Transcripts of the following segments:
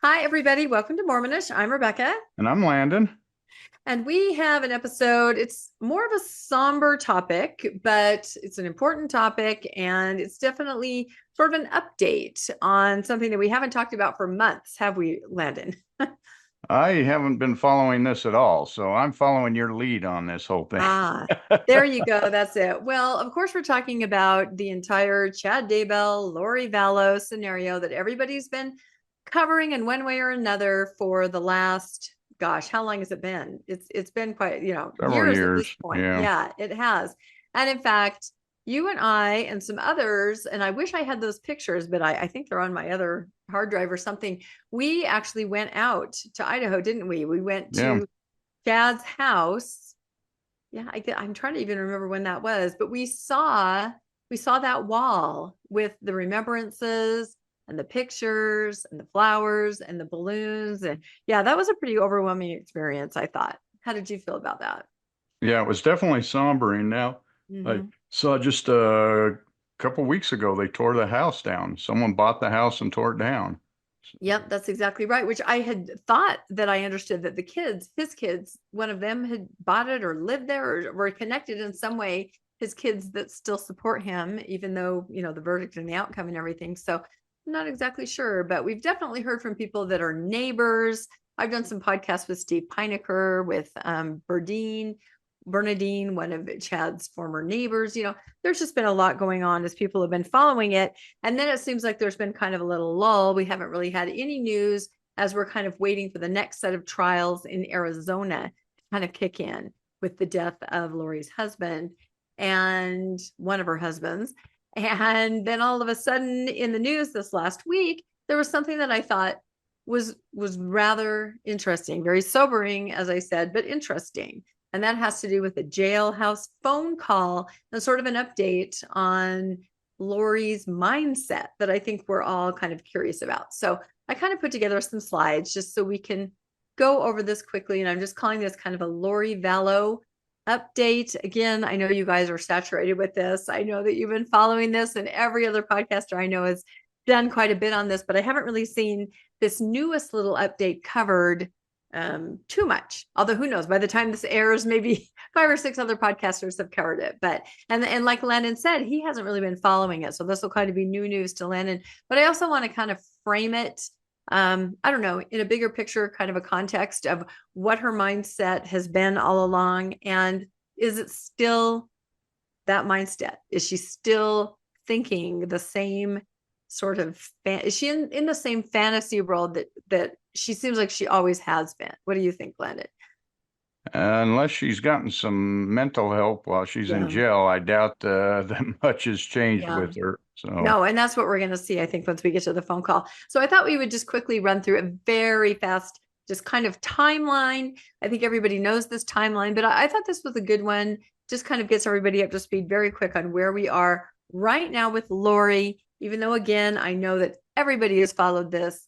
Hi, everybody. Welcome to Mormonish. I'm Rebecca. And I'm Landon. And we have an episode. It's more of a somber topic, but it's an important topic. And it's definitely sort of an update on something that we haven't talked about for months, have we, Landon? I haven't been following this at all, so I'm following your lead on this whole thing. Ah, there you go. That's it. Well, of course, we're talking about the entire Chad Daybell, Lori Vallow scenario that everybody's been covering in one way or another for the last, gosh, how long has it been? It's been quite, Several years at this years. point. Yeah. Yeah, it has. And in fact, you and I and some others, and I wish I had those pictures, but I think they're on my other hard drive or something. We actually went out to Idaho, didn't we? We went Yeah. to Chad's house. Yeah, I'm trying to even remember when that was, but we saw that wall with the remembrances and the pictures and the flowers and the balloons. And yeah, that was a pretty overwhelming experience, I thought. How did you feel about that? Yeah, it was definitely sombering. Now, I Hmm. saw just a couple weeks ago they tore the house down. Someone bought the house and tore it down. Yep, that's exactly right. Which I had thought that I understood that the kids, his kids, one of them had bought it or lived there or were connected in some way. His kids that still support him, even though, the verdict and the outcome and everything. So I'm not exactly sure, but we've definitely heard from people that are neighbors. I've done some podcasts with Steve Pinecker, with Bernadine, one of Chad's former neighbors. There's just been a lot going on as people have been following it. And then it seems like there's been kind of a little lull. We haven't really had any news as we're kind of waiting for the next set of trials in Arizona to kind of kick in with the death of Lori's husband and one of her husbands. And then all of a sudden in the news this last week, there was something that I thought was rather interesting, very sobering, as I said, but interesting. And that has to do with a jailhouse phone call and sort of an update on Lori's mindset that I think we're all kind of curious about. So I kind of put together some slides just so we can go over this quickly. And I'm just calling this kind of a Lori Vallow update. Again, I know you guys are saturated with this. I know that you've been following this, and every other podcaster I know has done quite a bit on this, but I haven't really seen this newest little update covered too much. Although who knows, by the time this airs, maybe 5 or 6 other podcasters have covered it. But and like Landon said, he hasn't really been following it. So this will kind of be new news to Landon. But I also want to kind of frame it, I don't know, in a bigger picture, kind of a context of what her mindset has been all along. And is it still that mindset? Is she still thinking the same sort of is she in the same fantasy world that she seems like she always has been? What do you think, Landon? Unless she's gotten some mental help while she's in Yeah. jail, I doubt that much has changed Yeah. with her. So, No, and that's what we're going to see, I think, once we get to the phone call. So I thought we would just quickly run through a very fast, just kind of timeline. I think everybody knows this timeline, but I thought this was a good one. Just kind of gets everybody up to speed very quick on where we are right now with Lori, even though, again, I know that everybody has followed this.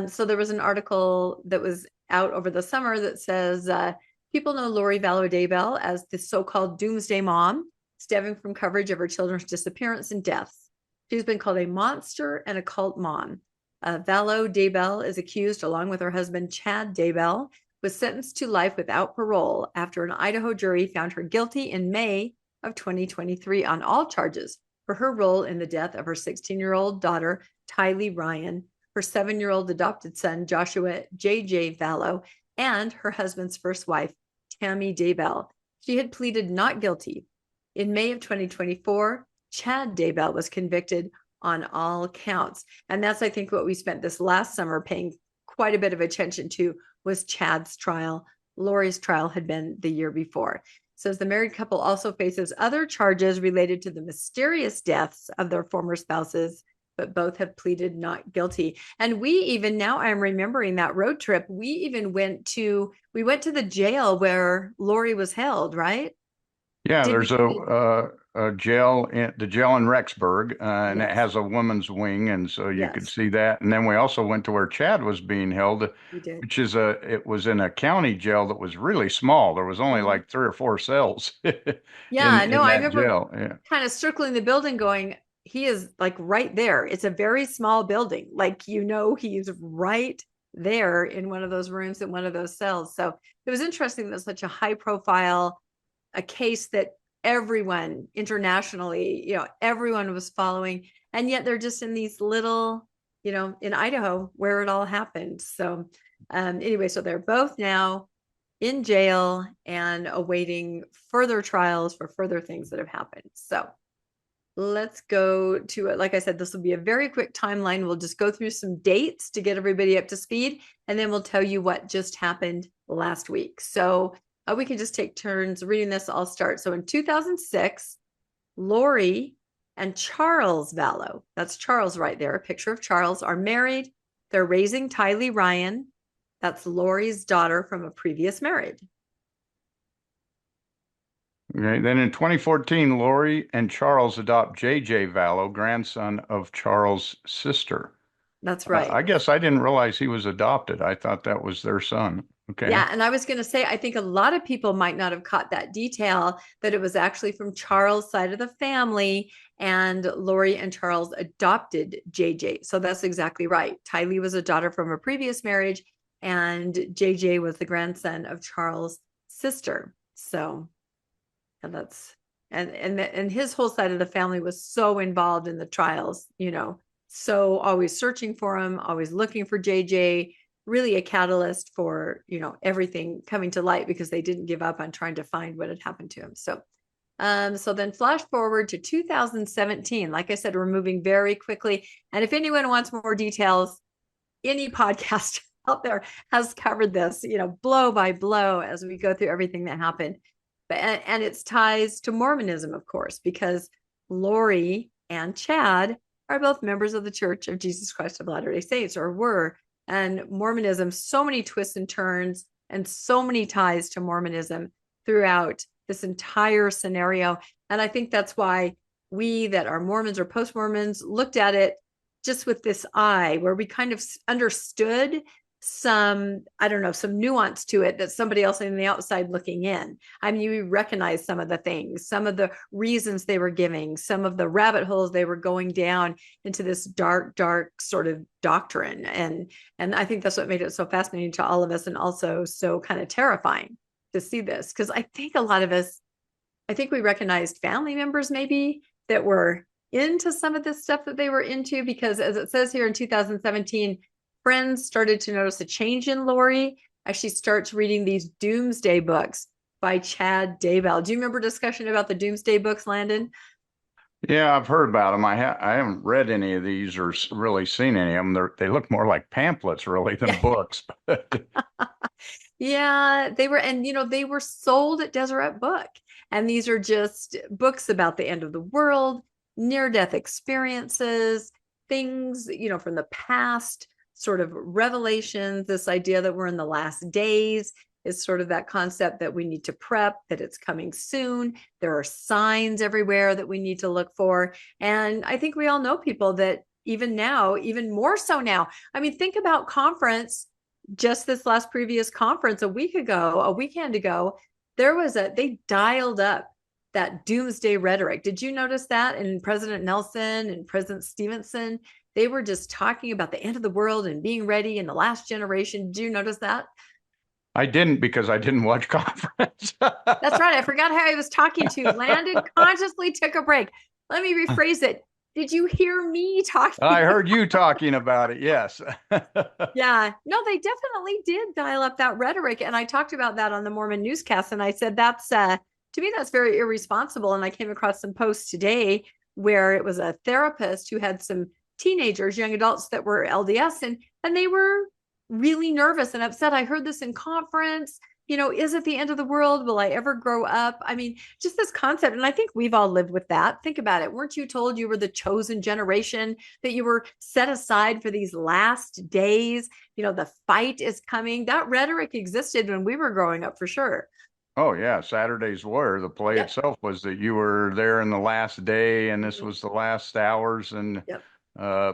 So there was an article that was out over the summer that says people know Lori Vallow Daybell as the so-called Doomsday Mom, stemming from coverage of her children's disappearance and deaths. She's been called a monster and a cult mom. Vallow Daybell is accused, along with her husband, Chad Daybell, was sentenced to life without parole after an Idaho jury found her guilty in May of 2023 on all charges for her role in the death of her 16-year-old daughter, Tylee Ryan, her 7-year-old adopted son, Joshua J.J. Vallow, and her husband's first wife, Tammy Daybell. She had pleaded not guilty. In May of 2024, Chad Daybell was convicted on all counts. And that's, I think, what we spent this last summer paying quite a bit of attention to was Chad's trial. Lori's trial had been the year before. Says the married couple also faces other charges related to the mysterious deaths of their former spouses, but both have pleaded not guilty. And we even, now I'm remembering that road trip, we went to the jail where Lori was held, right? yeah, Did there's we? a jail in the jail in Rexburg, and it Yes, has a woman's wing, and so you could yes, see that. And then we also went to where Chad was being held, we did. which is it was in a county jail that was really small. There was only Mhm. like 3 or 4 cells Yeah, no, in I that remember jail. Yeah. kind of circling the building going, he is like right there. It's a very small building. Like, he's right there in one of those rooms in one of those cells. So it was interesting that such a high profile, a case that everyone internationally, everyone was following. And yet they're just in these little, in Idaho where it all happened. So anyway, so they're both now in jail and awaiting further trials for further things that have happened. So let's go to it. Like I said, this will be a very quick timeline. We'll just go through some dates to get everybody up to speed, and then we'll tell you what just happened last week. So we can just take turns reading this. I'll start. So in 2006, Lori and Charles Vallow, that's Charles right there, a picture of Charles, are married. They're raising Tylee Ryan. That's Lori's daughter from a previous marriage. Okay. Then in 2014, Lori and Charles adopt J.J. Vallow, grandson of Charles' sister. That's right. I guess I didn't realize he was adopted. I thought that was their son. Okay. Yeah. And I was going to say, I think a lot of people might not have caught that detail, that it was actually from Charles' side of the family, and Lori and Charles adopted JJ. So that's exactly right. Tylee was a daughter from a previous marriage, and JJ was the grandson of Charles' sister. So, and that's, and his whole side of the family was so involved in the trials, so always searching for him, always looking for JJ, really a catalyst for, everything coming to light, because they didn't give up on trying to find what had happened to him. So, so then flash forward to 2017. Like I said, we're moving very quickly. And if anyone wants more details, any podcast out there has covered this, blow by blow as we go through everything that happened. And its ties to Mormonism, of course, because Lori and Chad are both members of the Church of Jesus Christ of Latter-day Saints, or were. And Mormonism, so many twists and turns and so many ties to Mormonism throughout this entire scenario. And I think that's why we that are Mormons or post-Mormons looked at it just with this eye, where we kind of understood some nuance to it that somebody else on the outside looking in. I mean, you recognize some of the things, some of the reasons they were giving, some of the rabbit holes they were going down into this dark sort of doctrine. And I think that's what made it so fascinating to all of us, and also so kind of terrifying to see this. Because I think a lot of us, we recognized family members maybe that were into some of this stuff that they were into, because as it says here in 2017, friends started to notice a change in Lori as she starts reading these Doomsday Books by Chad Daybell. Do you remember discussion about the Doomsday Books, Landon? Yeah, I've heard about them. I haven't read any of these or really seen any of them. They look more like pamphlets really than books. Yeah, they were, and they were sold at Deseret Book. And these are just books about the end of the world, near-death experiences, things, from the past, sort of revelations. This idea that we're in the last days is sort of that concept that we need to prep, that it's coming soon. There are signs everywhere that we need to look for. And I think we all know people that even now, even more so now, I mean, think about conference, just this last previous conference a weekend ago, they dialed up that doomsday rhetoric. Did you notice that in President Nelson and President Stevenson? They were just talking about the end of the world and being ready in the last generation. Did you notice that? I didn't, because I didn't watch conference. That's right. I forgot how I was talking to. Landon consciously took a break. Let me rephrase it. Did you hear me talking? I heard you talking about it. Yes. Yeah. No, they definitely did dial up that rhetoric. And I talked about that on the Mormon newscast. And I said, to me, that's very irresponsible. And I came across some posts today where it was a therapist who had some teenagers, young adults that were LDS, and they were really nervous and upset. I heard this in conference. Is it the end of the world? Will I ever grow up? I mean, just this concept. And I think we've all lived with that. Think about it. Weren't you told you were the chosen generation, that you were set aside for these last days? The fight is coming. That rhetoric existed when we were growing up, for sure. Oh, yeah. Saturday's Warrior, the play itself was that you were there in the last day, and this was the last hours. And, yeah,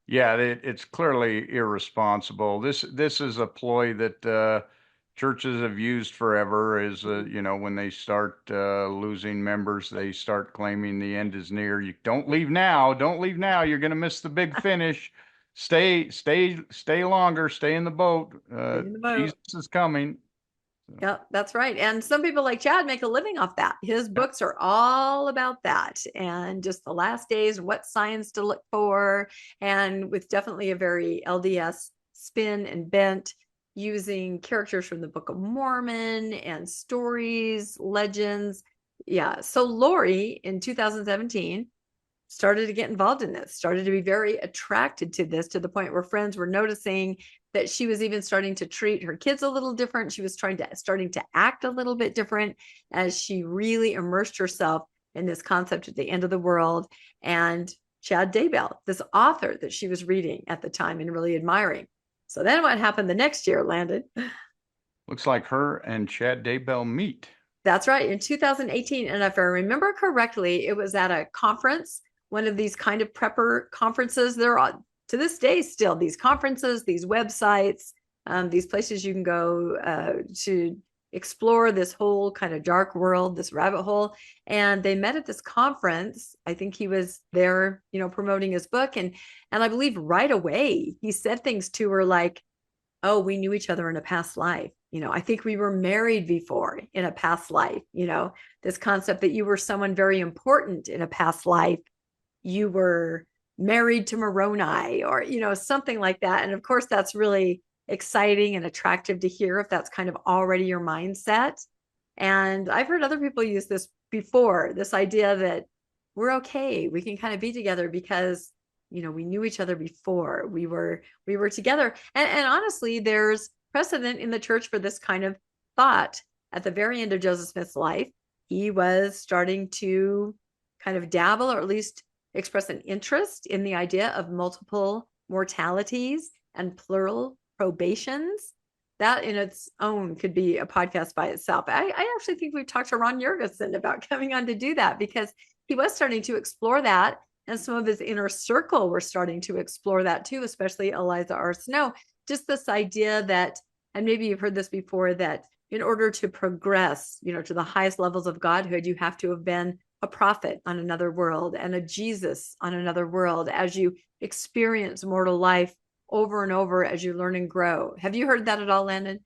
it's clearly irresponsible. This is a ploy that churches have used forever. Is when they start losing members, they start claiming the end is near. You don't leave now. Don't leave now. You're going to miss the big finish. stay longer, stay in the boat. Stay in the boat. Jesus is coming. Yeah, that's right. And some people like Chad make a living off that. His Yeah. books are all about that and just the last days, what signs to look for, and with definitely a very LDS spin and bent, using characters from the Book of Mormon and stories, legends. Yeah. So Lori in 2017 started to get involved in this, started to be very attracted to this, to the point where friends were noticing that she was even starting to treat her kids a little different. She was starting to act a little bit different as she really immersed herself in this concept of the end of the world. And Chad Daybell, this author that she was reading at the time and really admiring. So then what happened the next year, Landon? Looks like her and Chad Daybell meet. That's right, in 2018. And if I remember correctly, it was at a conference, one of these kind of prepper conferences. There are, to this day, still these conferences, these websites, these places you can go to explore this whole kind of dark world, this rabbit hole. And they met at this conference. I think he was there, promoting his book. And I believe right away he said things to her like, oh, we knew each other in a past life. I think we were married before in a past life. This concept that you were someone very important in a past life. You were married to Moroni or, something like that. And of course, that's really exciting and attractive to hear if that's kind of already your mindset. And I've heard other people use this before, this idea that we're okay. We can kind of be together because, we knew each other before we were together. And honestly, there's precedent in the church for this kind of thought. At the very end of Joseph Smith's life, he was starting to kind of dabble, or at least express an interest in the idea of multiple mortalities and plural probations. That in its own could be a podcast by itself. I actually think we've talked to Ron Jurgensen about coming on to do that, because he was starting to explore that. And some of his inner circle were starting to explore that too, especially Eliza R. Snow. Just this idea that, and maybe you've heard this before, that in order to progress, to the highest levels of godhood, you have to have been a prophet on another world and a Jesus on another world as you experience mortal life over and over as you learn and grow. Have you heard that at all, Landon?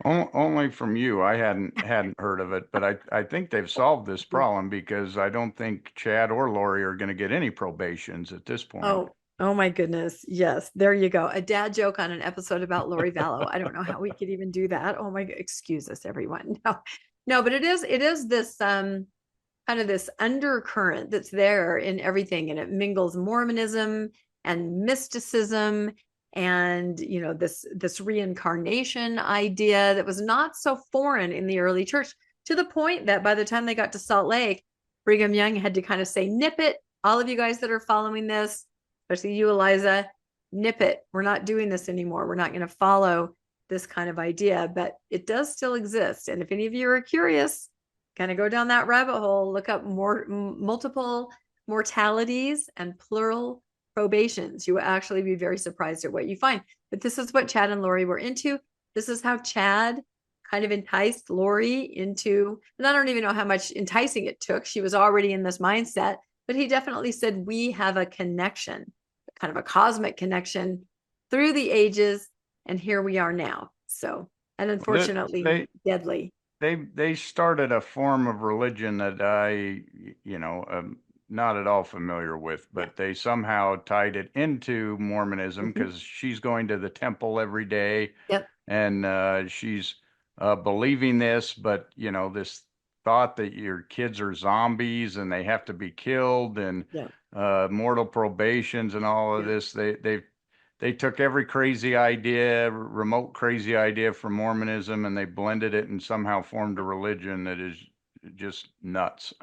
Only from you. I hadn't heard of it, but I think they've solved this problem, because I don't think Chad or Lori are going to get any probations at this point. Oh my goodness. Yes. There you go. A dad joke on an episode about Lori Vallow. I don't know how we could even do that. Oh my, excuse us, everyone. No, but it is this kind of this undercurrent that's there in everything. And it mingles Mormonism and mysticism and, this reincarnation idea that was not so foreign in the early church, to the point that by the time they got to Salt Lake, Brigham Young had to kind of say, nip it. All of you guys that are following this, especially you, Eliza, nip it. We're not doing this anymore. We're not going to follow this kind of idea, but it does still exist. And if any of you are curious, kind of go down that rabbit hole, look up multiple mortalities and plural probations. You will actually be very surprised at what you find. But this is what Chad and Lori were into. This is how Chad kind of enticed Lori into, and I don't even know how much enticing it took. She was already in this mindset, but he definitely said, we have a connection, kind of a cosmic connection through the ages. And here we are now. So, and unfortunately, deadly. They started a form of religion that I, not at all familiar with, but they somehow tied it into Mormonism, because she's going to the temple every day. Yep. And she's believing this, but this thought that your kids are zombies and they have to be killed, and mortal probations and all of this. They took every crazy idea, remote crazy idea from Mormonism, and they blended it and somehow formed a religion that is just nuts.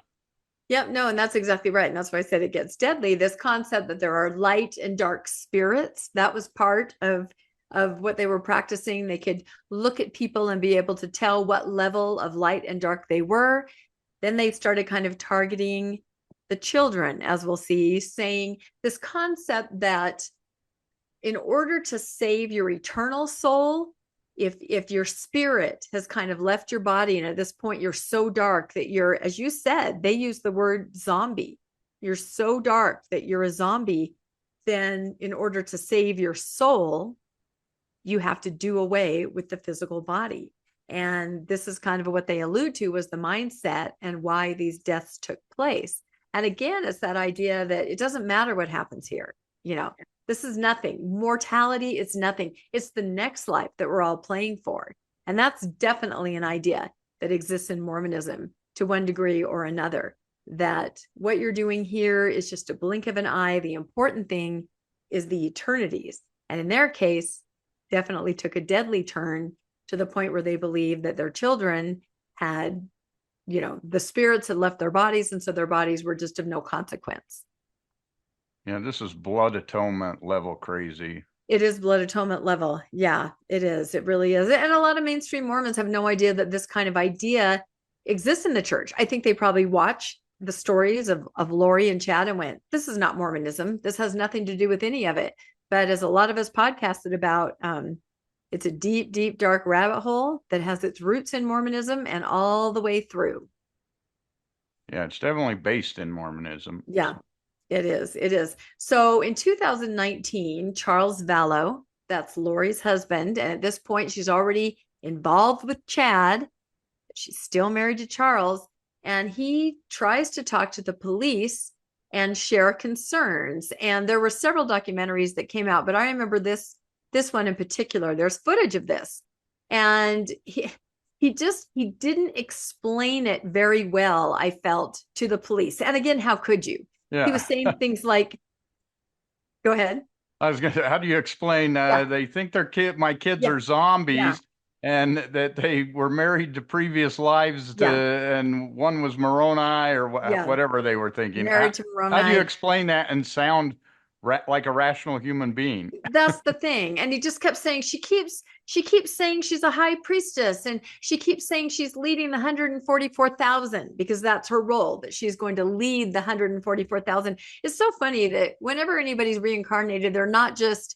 Yep, no, and that's exactly right. And that's why I said it gets deadly. This concept that there are light and dark spirits, that was part of what they were practicing. They could look at people and be able to tell what level of light and dark they were. Then they started kind of targeting the children, as we'll see, saying this concept that in order to save your eternal soul, if your spirit has kind of left your body, and at this point you're so dark that you're, as you said, they use the word zombie. You're so dark that you're a zombie. then in order to save your soul, you have to do away with the physical body. And this is kind of what they allude to was the mindset and why these deaths took place. And again, it's that idea that it doesn't matter what happens here. This is nothing. Mortality, it's nothing. It's the next life that we're all playing for. And that's definitely an idea that exists in Mormonism to one degree or another, that what you're doing here is just a blink of an eye. The important thing is the eternities. And in their case, definitely took a deadly turn to the point where they believed that their children had, the spirits had left their bodies. And so their bodies were just of no consequence. Yeah, this is blood atonement level crazy. It is blood atonement level. Yeah, it is. It really is. And a lot of mainstream Mormons have no idea that this kind of idea exists in the church. I think they probably watch the stories of Lori and Chad and went, this is not Mormonism. This has nothing to do with any of it. But as a lot of us podcasted about, it's a deep, deep, dark rabbit hole that has its roots in Mormonism and all the way through. Yeah, it's definitely based in Mormonism. Yeah, it is. It is. So in 2019, Charles Vallow, that's Lori's husband, and at this point, she's already involved with Chad. She's still married to Charles, and he tries to talk to the police and share concerns. And there were several documentaries that came out, but I remember this one in particular. There's footage of this, and he didn't explain it very well, I felt, to the police. And again, how could you? Yeah. He was saying things like, go ahead. I was going to say, how do you explain they think my kids are zombies and that they were married to previous lives and one was Moroni or whatever they were thinking. Married to Moroni. How do you explain that and sound like a rational human being? That's the thing. And he just kept saying, she keeps saying she's a high priestess, and she keeps saying she's leading the 144,000 because that's her role, that she's going to lead the 144,000. It's so funny that whenever anybody's reincarnated, they're not just,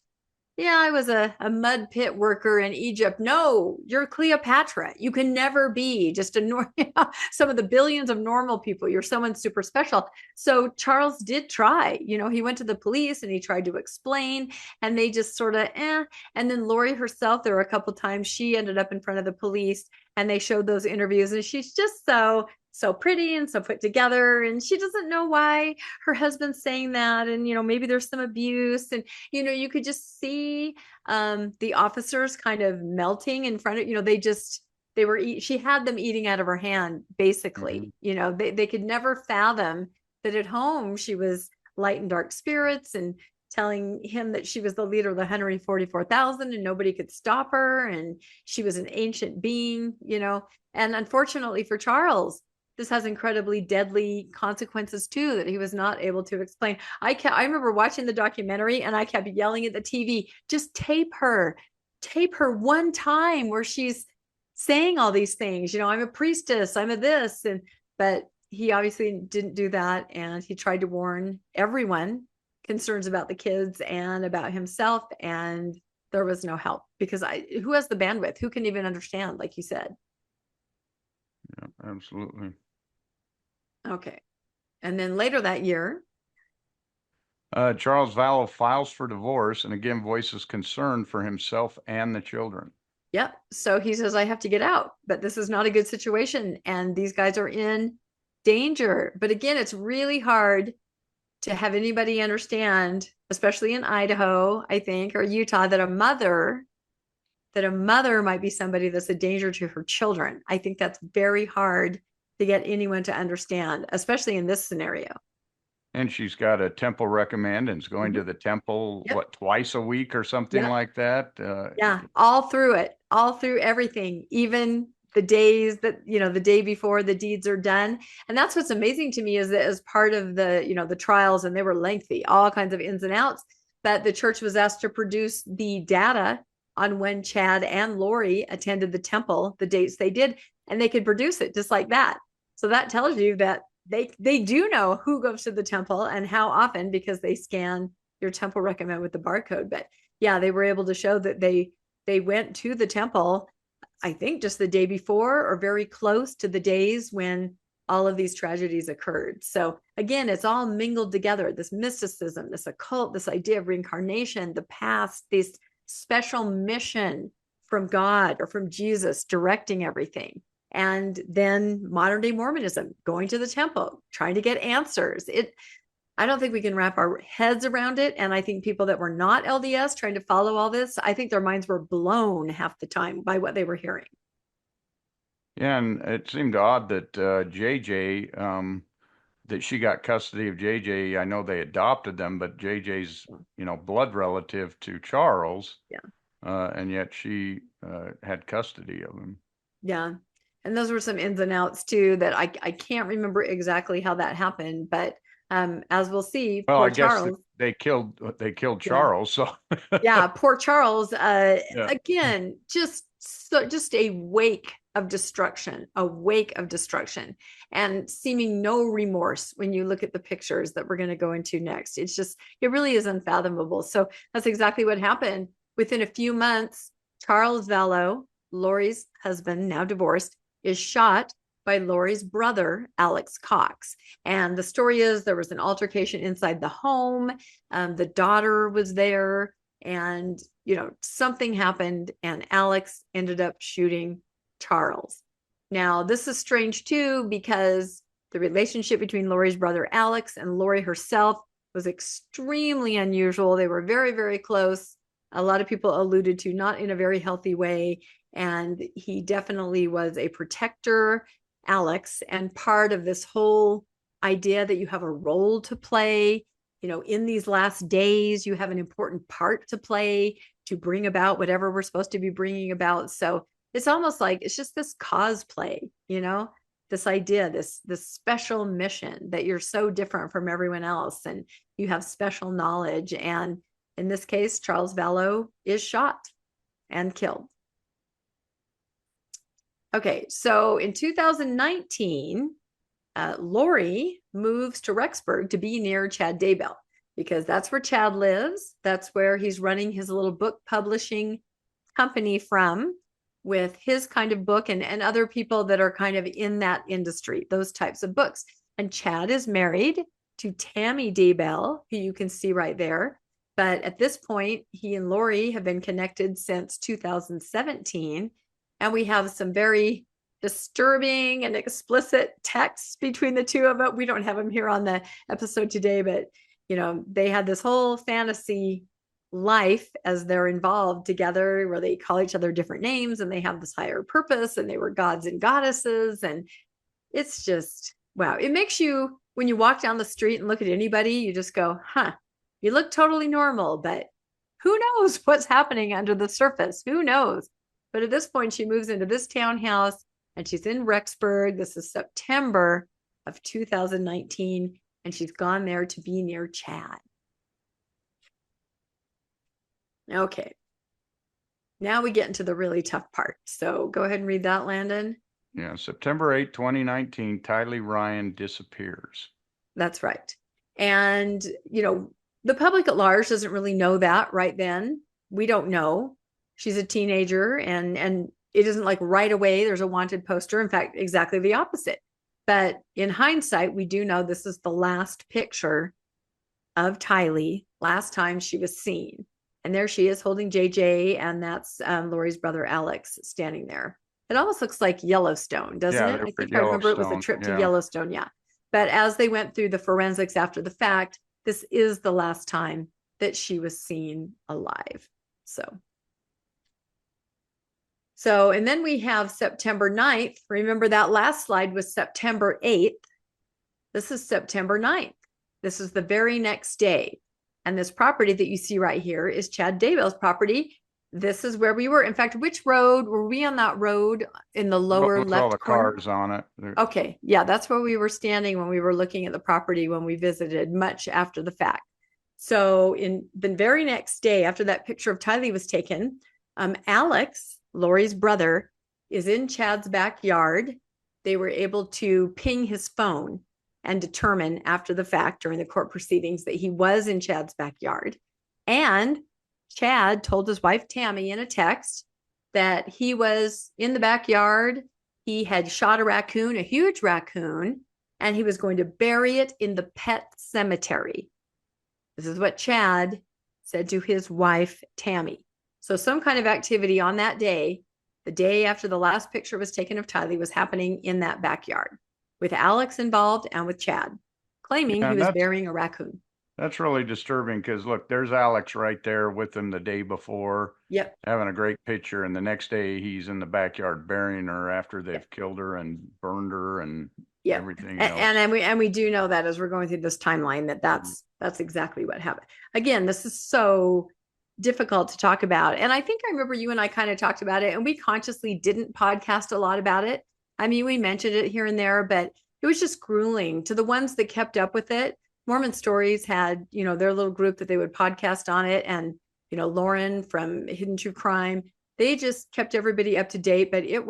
I was a mud pit worker in Egypt. No, you're Cleopatra. You can never be just some of the billions of normal people. You're someone super special. So Charles did try, he went to the police and he tried to explain, and they just sort of, And then Lori herself, there were a couple times she ended up in front of the police and they showed those interviews, and she's just so pretty and so put together, and she doesn't know why her husband's saying that, and maybe there's some abuse, and you could just see the officers kind of melting in front of she had them eating out of her hand, basically. They could never fathom that at home she was light and dark spirits and telling him that she was the leader of the 144,000 and nobody could stop her, and she was an ancient being. And unfortunately for Charles, this has incredibly deadly consequences too, that he was not able to explain. I remember watching the documentary and I kept yelling at the TV, just tape her one time where she's saying all these things, I'm a priestess, I'm a this. But he obviously didn't do that. And he tried to warn everyone concerns about the kids and about himself. And there was no help because who has the bandwidth? Who can even understand, like you said? Yeah, absolutely. Okay. And then later that year, Charles Vallow files for divorce and again voices concern for himself and the children. Yep. So he says, I have to get out, but this is not a good situation. And these guys are in danger. But again, it's really hard to have anybody understand, especially in Idaho, I think, or Utah, that a mother might be somebody that's a danger to her children. I think that's very hard to get anyone to understand, especially in this scenario. And she's got a temple recommend and is going to the temple, twice a week or something like that? All through it, all through everything, even the days that, the day before the deeds are done. And that's what's amazing to me is that as part of the, the trials, and they were lengthy, all kinds of ins and outs, that the church was asked to produce the data on when Chad and Lori attended the temple, the dates they did, and they could produce it just like that. So that tells you that they do know who goes to the temple and how often, because they scan your temple recommend with the barcode. But they were able to show that they went to the temple, I think just the day before or very close to the days when all of these tragedies occurred. So again, it's all mingled together, this mysticism, this occult, this idea of reincarnation, the past, this special mission from God or from Jesus directing everything. And then modern day Mormonism, going to the temple, trying to get answers. I don't think we can wrap our heads around it. And I think people that were not LDS trying to follow all this, I think their minds were blown half the time by what they were hearing. Yeah, and it seemed odd that JJ, that she got custody of JJ. I know they adopted them, but JJ's, blood relative to Charles. Yeah. And yet she had custody of him. Yeah. And those were some ins and outs too that I can't remember exactly how that happened, but as we'll see, well, poor I guess Charles, they killed Charles. So yeah, poor Charles, again, just a wake of destruction, and seeming no remorse when you look at the pictures that we're going to go into next. It really is unfathomable. So that's exactly what happened. Within a few months, Charles Vallow, Lori's husband, now divorced, is shot by Lori's brother, Alex Cox. And the story is there was an altercation inside the home. The daughter was there, and, something happened, and Alex ended up shooting Charles. Now, this is strange too, because the relationship between Lori's brother, Alex, and Lori herself was extremely unusual. They were very, very close. A lot of people alluded to not in a very healthy way. And he definitely was a protector, Alex, and part of this whole idea that you have a role to play. In these last days, you have an important part to play to bring about whatever we're supposed to be bringing about. So it's almost like it's just this cosplay, this idea, this special mission that you're so different from everyone else and you have special knowledge. And in this case, Charles Vallow is shot and killed. Okay, so in 2019, Lori moves to Rexburg to be near Chad Daybell, because that's where Chad lives. That's where he's running his little book publishing company from, with his kind of book and other people that are kind of in that industry, those types of books. And Chad is married to Tammy Daybell, who you can see right there. But at this point, he and Lori have been connected since 2017. And we have some very disturbing and explicit texts between the two of them. We don't have them here on the episode today, but, they had this whole fantasy life as they're involved together, where they call each other different names and they have this higher purpose, and they were gods and goddesses. And it's just, wow. It makes you, when you walk down the street and look at anybody, you just go, you look totally normal, but who knows what's happening under the surface? Who knows? But at this point, she moves into this townhouse and she's in Rexburg. This is September of 2019. And she's gone there to be near Chad. Okay. Now we get into the really tough part. So go ahead and read that, Landon. Yeah. September 8, 2019, Tylee Ryan disappears. That's right. And, the public at large doesn't really know that right then. We don't know. She's a teenager, and it isn't like right away there's a wanted poster. In fact, exactly the opposite. But in hindsight, we do know this is the last picture of Tylee, last time she was seen. And there she is holding JJ, and that's Lori's brother Alex standing there. It almost looks like Yellowstone, doesn't it? I think I remember it was a trip to Yellowstone, yeah. But as they went through the forensics after the fact, this is the last time that she was seen alive. So, and then we have September 9th. Remember that last slide was September 8th. This is September 9th. This is the very next day. And this property that you see right here is Chad Daybell's property. This is where we were. In fact, which road were we on? That road in the lower left all the corner? cars on it. Okay. Yeah, that's where we were standing when we were looking at the property when we visited, much after the fact. So in the very next day after that picture of Tylee was taken, Alex, Lori's brother, is in Chad's backyard. They were able to ping his phone and determine after the fact during the court proceedings that he was in Chad's backyard. And Chad told his wife Tammy in a text that he was in the backyard. he had shot a raccoon, a huge raccoon, and he was going to bury it in the pet cemetery. This is what Chad said to his wife, Tammy. So some kind of activity on that day, the day after the last picture was taken of Tylee, was happening in that backyard with Alex involved and with Chad, claiming he was burying a raccoon. That's really disturbing because look, there's Alex right there with him the day before. Yep. Having a great picture. And the next day he's in the backyard burying her after they've killed her and burned her and everything else. And we do know that as we're going through this timeline that's exactly what happened. Again, this is so difficult to talk about. And I think I remember you and I kind of talked about it, and we consciously didn't podcast a lot about it. I mean, we mentioned it here and there, but it was just grueling to the ones that kept up with it. Mormon Stories had, their little group that they would podcast on it. And, Lauren from Hidden True Crime, they just kept everybody up to date, but it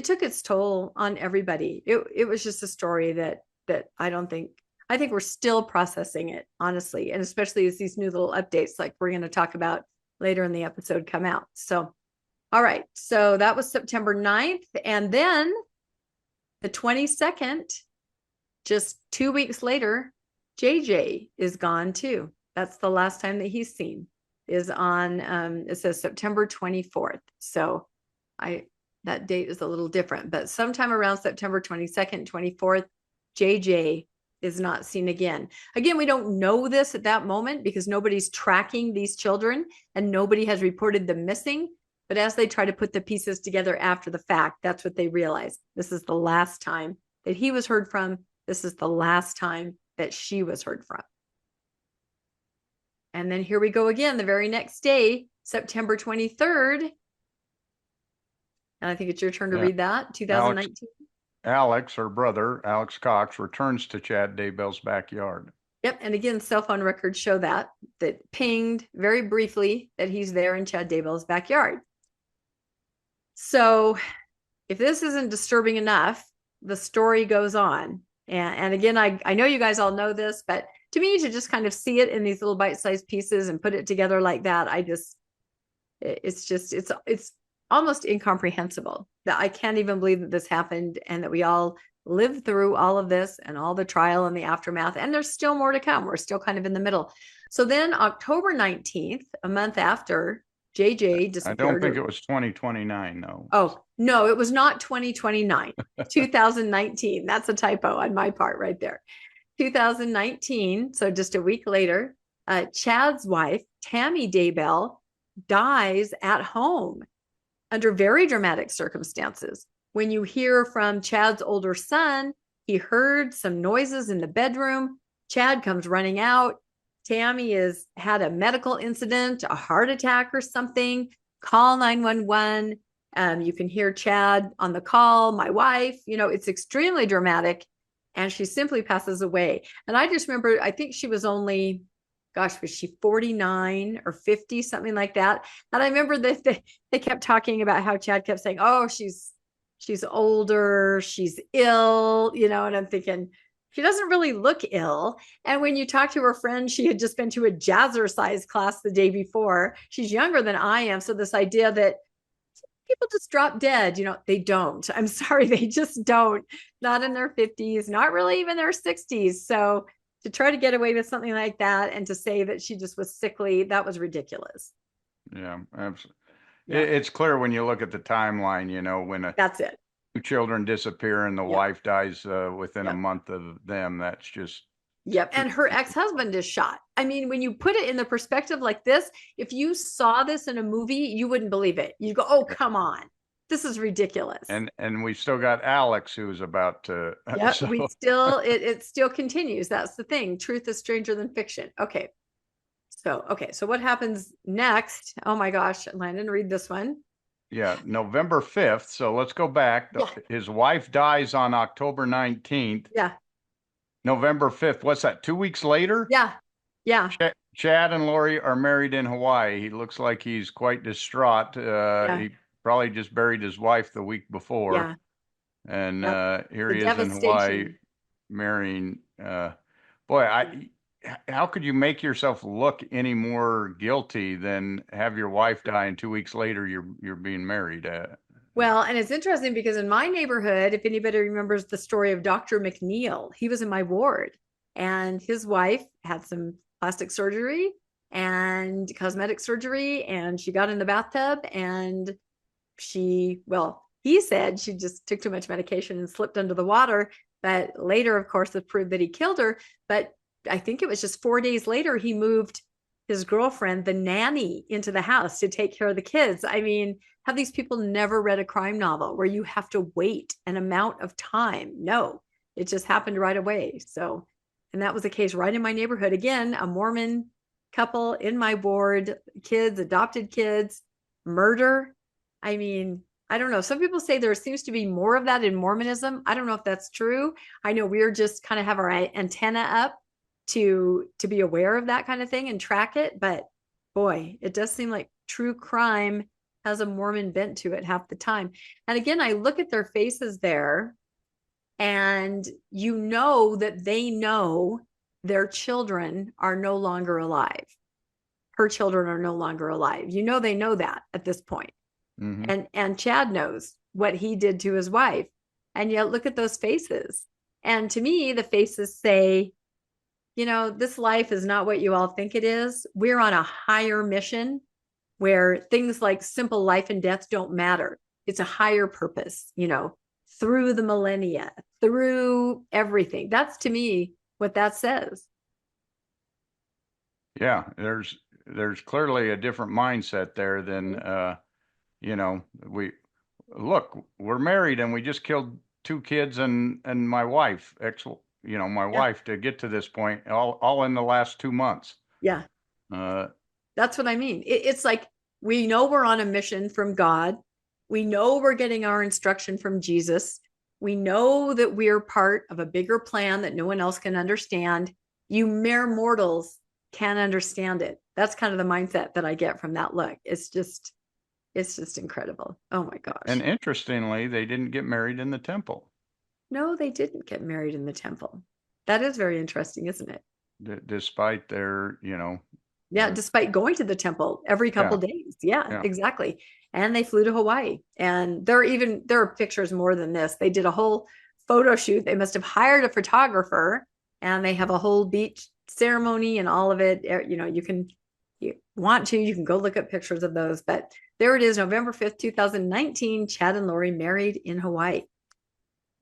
took its toll on everybody. It was just a story that I think we're still processing it, honestly. And especially as these new little updates, like we're going to talk about later in the episode, come out. So, all right. So that was September 9th. And then the 22nd, just 2 weeks later, JJ is gone too. That's the last time that he's seen, is on, it says September 24th. So that date is a little different, but sometime around September 22nd, 24th, JJ is not seen again. Again, we don't know this at that moment because nobody's tracking these children and nobody has reported them missing. But as they try to put the pieces together after the fact, that's what they realize. This is the last time that he was heard from. This is the last time that she was heard from. And then here we go again, the very next day, September 23rd. And I think it's your turn to read that, 2019. Alex, her brother, Alex Cox, returns to Chad Daybell's backyard. Yep. And again, cell phone records show that pinged very briefly that he's there in Chad Daybell's backyard. So if this isn't disturbing enough, the story goes on. And again, I know you guys all know this, but to me, to just kind of see it in these little bite-sized pieces and put it together like that, it's almost incomprehensible that I can't even believe that this happened and that we all lived through all of this and all the trial and the aftermath. And there's still more to come. We're still kind of in the middle. So then October 19th, a month after, JJ disappeared. I don't think it was 2029, no. Oh, no, it was not 2029, 2019. That's a typo on my part right there. 2019, so just a week later, Chad's wife, Tammy Daybell, dies at home under very dramatic circumstances. When you hear from Chad's older son, he heard some noises in the bedroom. Chad comes running out. Tammy has had a medical incident, a heart attack or something. Call 911. You can hear Chad on the call, my wife. It's extremely dramatic. And she simply passes away. And I just remember, I think she was only, was she 49 or 50, something like that. And I remember that they kept talking about how Chad kept saying, oh, she's older, she's ill, and I'm thinking, she doesn't really look ill. And when you talk to her friend, she had just been to a jazzercise class the day before. She's younger than I am. So this idea that people just drop dead, they don't. I'm sorry, they just don't. Not in their 50s, not really even their 60s. So to try to get away with something like that and to say that she just was sickly, that was ridiculous. Yeah, absolutely. Yeah. It's clear when you look at the timeline, when that's it. Two children disappear and the wife dies within a month of them. That's just. Yep. And her ex-husband is shot. I mean, when you put it in the perspective like this, if you saw this in a movie, you wouldn't believe it. You go, oh, come on. This is ridiculous. And we still got Alex who's about to. Yeah, so. It still continues. That's the thing. Truth is stranger than fiction. Okay. So what happens next? Oh my gosh, Landon, read this one. Yeah, November 5th. So let's go back. His wife dies on October 19th. Yeah. November 5th. What's that? 2 weeks later? Yeah. Yeah. Chad and Lori are married in Hawaii. He looks like he's quite distraught. He probably just buried his wife the week before. Yeah. And here he is in Hawaii marrying. How could you make yourself look any more guilty than have your wife die and 2 weeks later you're being married? Well, and it's interesting because in my neighborhood, if anybody remembers the story of Dr. McNeil, he was in my ward and his wife had some plastic surgery and cosmetic surgery, and she got in the bathtub and he said she just took too much medication and slipped under the water. But later, of course, it proved that he killed her. But I think it was just 4 days later, he moved his girlfriend, the nanny, into the house to take care of the kids. I mean, have these people never read a crime novel where you have to wait an amount of time? No, it just happened right away. So, and that was the case right in my neighborhood. Again, a Mormon couple in my ward, kids, adopted kids, murder. I mean, I don't know. Some people say there seems to be more of that in Mormonism. I don't know if that's true. I know we're just kind of have our antenna up to be aware of that kind of thing and track it. But boy, it does seem like true crime has a Mormon bent to it half the time. And again, I look at their faces there and you know that they know their children are no longer alive. Her children are no longer alive. You know, they know that at this point. And Chad knows what he did to his wife. And yet look at those faces. And to me, the faces say, you know, this life is not what you all think it is. We're on a higher mission where things like simple life and death don't matter. It's a higher purpose, you know, through the millennia, through everything. That's to me what that says. Yeah, there's clearly a different mindset there than you know, we're married and we just killed two kids and my wife, my wife, to get to this point, all in the last 2 months. Yeah. Uh, That's what I mean. It's like we know we're on a mission from God. We know we're getting our instruction from Jesus. We know that we're part of a bigger plan that no one else can understand. You mere mortals can't understand it. That's kind of the mindset that I get from that look. It's just incredible. Oh my gosh. And interestingly, they didn't get married in the temple. No, they didn't get married in the temple. That is very interesting, isn't it? Despite their, Yeah, despite going to the temple every couple days. Yeah, exactly. And they flew to Hawaii. And there are pictures more than this. They did a whole photo shoot. They must have hired a photographer and they have a whole beach ceremony and all of it. You know, you can go look at pictures of those. But there it is, November 5th, 2019, Chad and Lori married in Hawaii.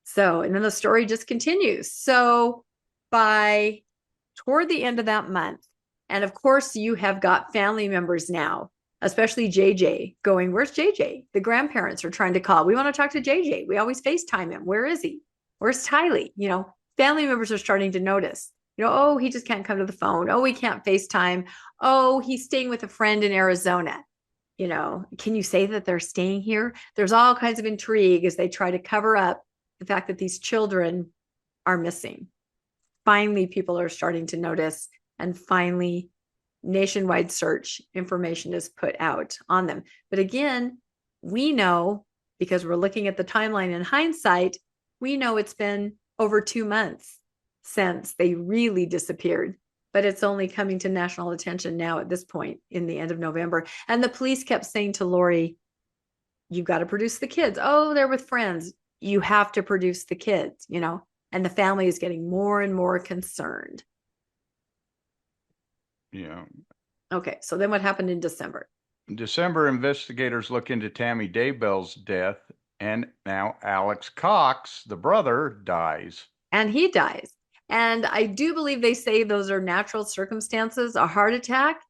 So, and then the story just continues. So toward the end of that month, and of course, you have got family members now, especially JJ, going, where's JJ? The grandparents are trying to call. We want to talk to JJ. We always FaceTime him. Where is he? Where's Tylee? You know, family members are starting to notice, you know, oh, he just can't come to the phone. Oh, he can't FaceTime. Oh, he's staying with a friend in Arizona. You know, can you say that they're staying here? There's all kinds of intrigue as they try to cover up the fact that these children are missing. Finally, people are starting to notice, and finally, nationwide search information is put out on them. But again, we know, because we're looking at the timeline in hindsight, we know it's been over 2 months since they really disappeared. But it's only coming to national attention now at this point in the end of November. And the police kept saying to Lori, you've got to produce the kids. Oh, they're with friends. You have to produce the kids, you know, and the family is getting more and more concerned. Yeah. Okay. So then what happened in December? In December, investigators look into Tammy Daybell's death, and now Alex Cox, the brother, dies. And he dies. And I do believe they say those are natural circumstances, a heart attack.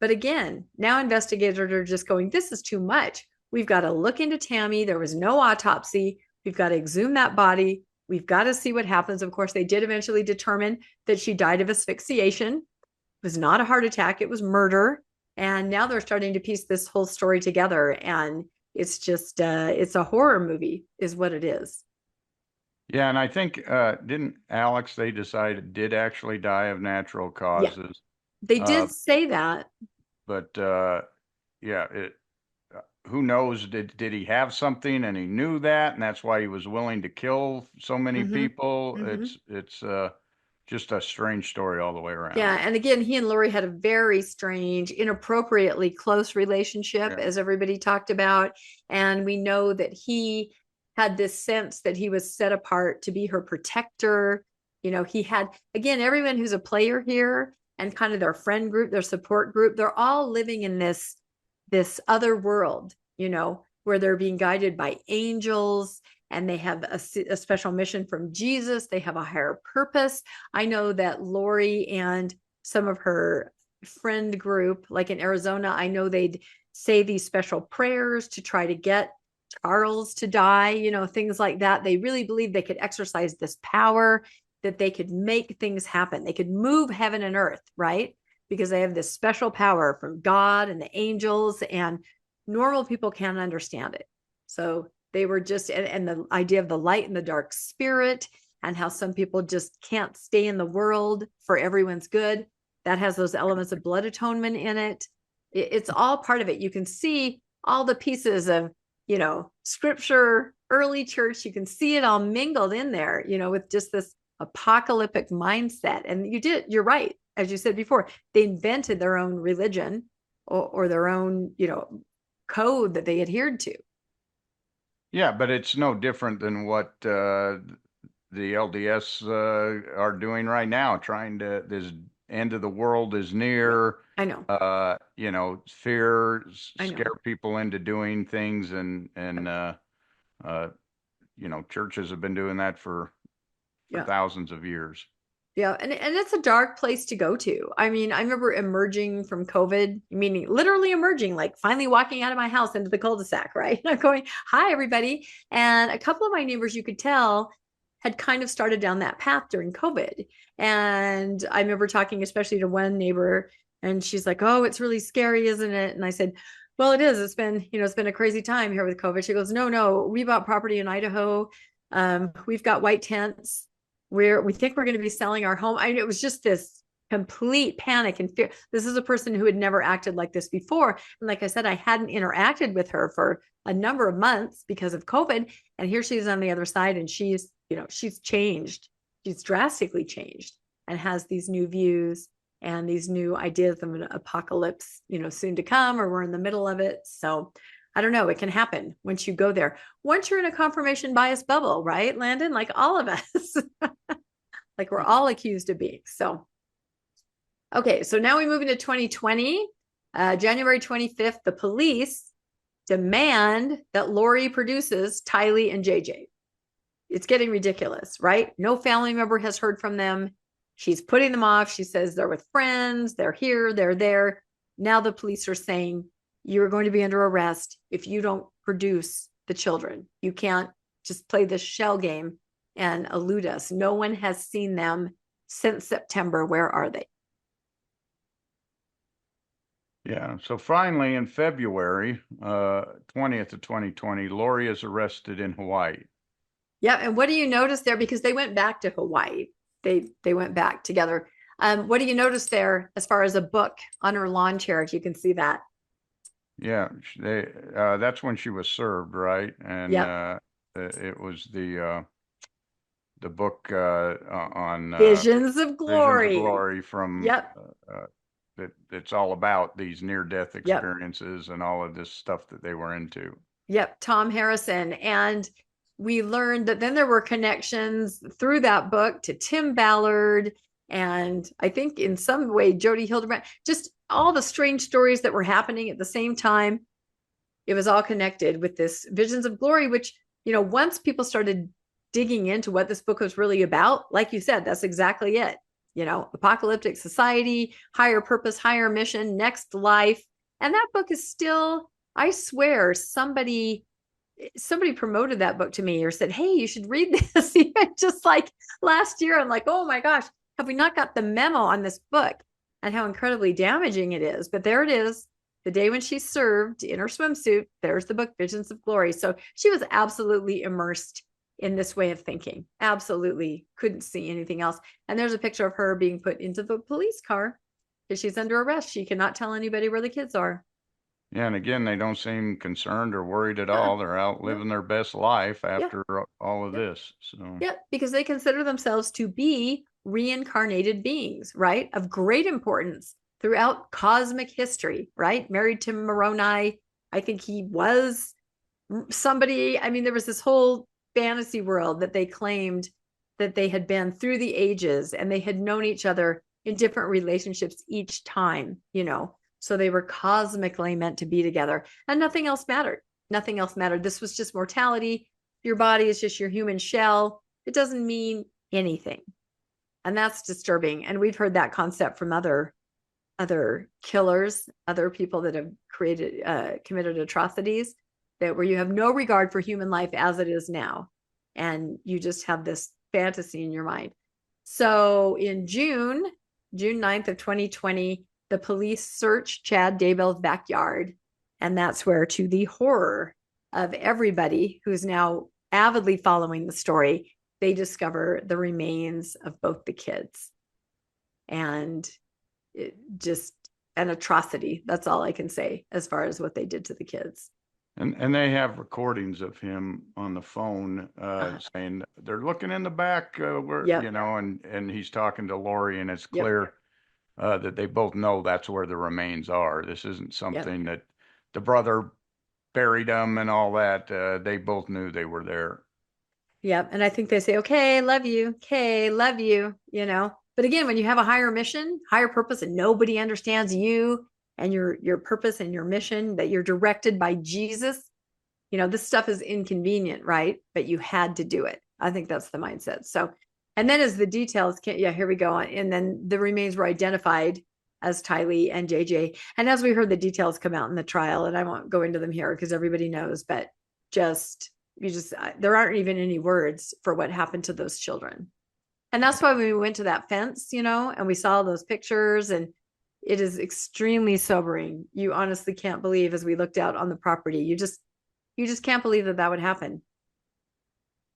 But again, now investigators are just going, this is too much. We've got to look into Tammy. There was no autopsy. We've got to exhume that body. We've got to see what happens. Of course, they did eventually determine that she died of asphyxiation. It was not a heart attack. It was murder. And now they're starting to piece this whole story together. And it's just, it's a horror movie is what it is. Yeah, and I think, didn't Alex, they decided, did actually die of natural causes. Yeah, they did say that. But, who knows, did he have something and he knew that, and that's why he was willing to kill so many people? It's just a strange story all the way around. Yeah. And again, he and Lori had a very strange, inappropriately close relationship, as everybody talked about. And we know that he had this sense that he was set apart to be her protector. You know, he had, again, everyone who's a player here and kind of their friend group, their support group, they're all living in this other world, you know, where they're being guided by angels, and they have a special mission from Jesus. They have a higher purpose. I know that Lori and some of her friend group, like in Arizona, I know they'd say these special prayers to try to get Charles to die, you know, things like that. They really believe they could exercise this power, that they could make things happen. They could move heaven and earth, right? Because they have this special power from God and the angels, and normal people can't understand it. So they were just, and the idea of the light and the dark spirit, and how some people just can't stay in the world for everyone's good. That has those elements of blood atonement in it. It's all part of it. You can see all the pieces of, you know, scripture, early church. You can see it all mingled in there, you know, with just this apocalyptic mindset. And you're right. As you said before, they invented their own religion or their own, you know, code that they adhered to. Yeah, but it's no different than what the LDS are doing right now, this end of the world is near. I know. You know, fear, I know. scare people into doing things, and you know, churches have been doing that for thousands of years. Yeah. And it's a dark place to go to. I mean, I remember emerging from COVID, meaning literally emerging, like finally walking out of my house into the cul-de-sac, right? I'm going, hi, everybody. And a couple of my neighbors, you could tell, had kind of started down that path during COVID. And I remember talking especially to one neighbor, and she's like, oh, it's really scary, isn't it? And I said, well, it is. It's been, you know, it's been a crazy time here with COVID. She goes, no, we bought property in Idaho. We've got white tents. We think we're going to be selling our home. I mean, it was just this complete panic and fear. This is a person who had never acted like this before. And like I said, I hadn't interacted with her for a number of months because of COVID. And here she is on the other side, and she's, you know, she's changed. She's drastically changed and has these new views and these new ideas of an apocalypse, you know, soon to come, or we're in the middle of it. So I don't know. It can happen once you go there. Once you're in a confirmation bias bubble, right, Landon? Like all of us, like we're all accused of being. So, okay. So now we move into 2020, January 25th, the police demand that Lori produces Tylee and JJ. It's getting ridiculous, right? No family member has heard from them. She's putting them off. She says they're with friends. They're here. They're there. Now the police are saying, you're going to be under arrest if you don't produce the children. You can't just play this shell game and elude us. No one has seen them since September. Where are they? Yeah. So finally, in February 20th of 2020, Lori is arrested in Hawaii. Yeah. And what do you notice there? Because they went back to Hawaii. They went back together. What do you notice there as far as a book on her lawn chair? If you can see that. Yeah, that's when she was served, right? And it was the book on Visions of Glory. Visions of Glory from that's all about these near-death experiences and all of this stuff that they were into. Yep, Tom Harrison. And we learned that then there were connections through that book to Tim Ballard, and I think in some way Jody Hildebrand, just all the strange stories that were happening at the same time. It was all connected with this Visions of Glory, which, you know, once people started digging into what this book was really about, like you said, that's exactly it. You know, apocalyptic society, higher purpose, higher mission, next life. And that book is still, I swear, somebody promoted that book to me or said, hey, you should read this. Even just like last year, I'm like, oh my gosh, have we not got the memo on this book and how incredibly damaging it is? But there it is, the day when she served in her swimsuit. There's the book, Visions of Glory. So she was absolutely immersed in this way of thinking. Absolutely couldn't see anything else. And there's a picture of her being put into the police car because she's under arrest. She cannot tell anybody where the kids are. Yeah, and again, they don't seem concerned or worried at all. They're out living their best life after all of this. So yeah, because they consider themselves to be reincarnated beings, right? Of great importance throughout cosmic history, right? Married to Moroni. I think he was somebody. I mean, there was this whole fantasy world that they claimed that they had been through the ages and they had known each other in different relationships each time, so they were cosmically meant to be together and nothing else mattered. Nothing else mattered. This was just mortality. Your body is just your human shell. It doesn't mean anything. And that's disturbing. And we've heard that concept from other killers, other people that have committed atrocities, that where you have no regard for human life as it is now. And you just have this fantasy in your mind. So in June 9th of 2020, the police searched Chad Daybell's backyard. And that's where, to the horror of everybody who's now avidly following the story, they discover the remains of both the kids. And it just an atrocity. That's all I can say as far as what they did to the kids. And they have recordings of him on the phone saying they're looking in the back where, and he's talking to Lori, and it's clear that they both know that's where the remains are. This isn't something that the brother buried them and all that. They both knew they were there. Yep. And I think they say, okay, love you. Okay, love you, But again, when you have a higher mission, higher purpose, and nobody understands you and your purpose and your mission, that you're directed by Jesus, this stuff is inconvenient, right? But you had to do it. I think that's the mindset. So, and then as the details here we go on. And then the remains were identified as Tylee and JJ. And as we heard the details come out in the trial, and I won't go into them here because everybody knows, but there aren't even any words for what happened to those children. And that's why we went to that fence, and we saw those pictures, and it is extremely sobering. You honestly can't believe, as we looked out on the property, you just can't believe that would happen.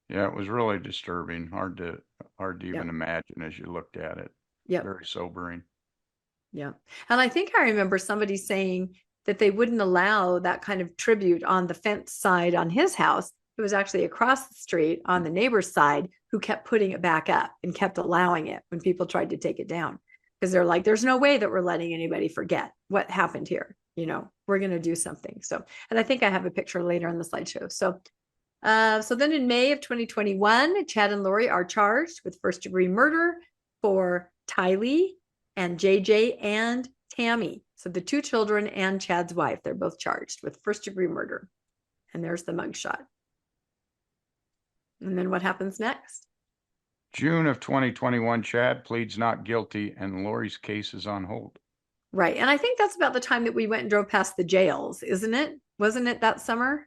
Yeah, it was really disturbing. Hard to even imagine as you looked at it. Yeah. Very sobering. Yeah. And I think I remember somebody saying that they wouldn't allow that kind of tribute on the fence side on his house. It was actually across the street on the neighbor's side who kept putting it back up and kept allowing it when people tried to take it down. Because they're like, there's no way that we're letting anybody forget what happened here. We're going to do something. So, and I think I have a picture later in the slideshow. So then in May of 2021, Chad and Lori are charged with first-degree murder for Tylee and JJ and Tammy. So the two children and Chad's wife, they're both charged with first-degree murder. And there's the mugshot. And then what happens next? June of 2021, Chad pleads not guilty and Lori's case is on hold. Right. And I think that's about the time that we went and drove past the jails, isn't it? Wasn't it that summer?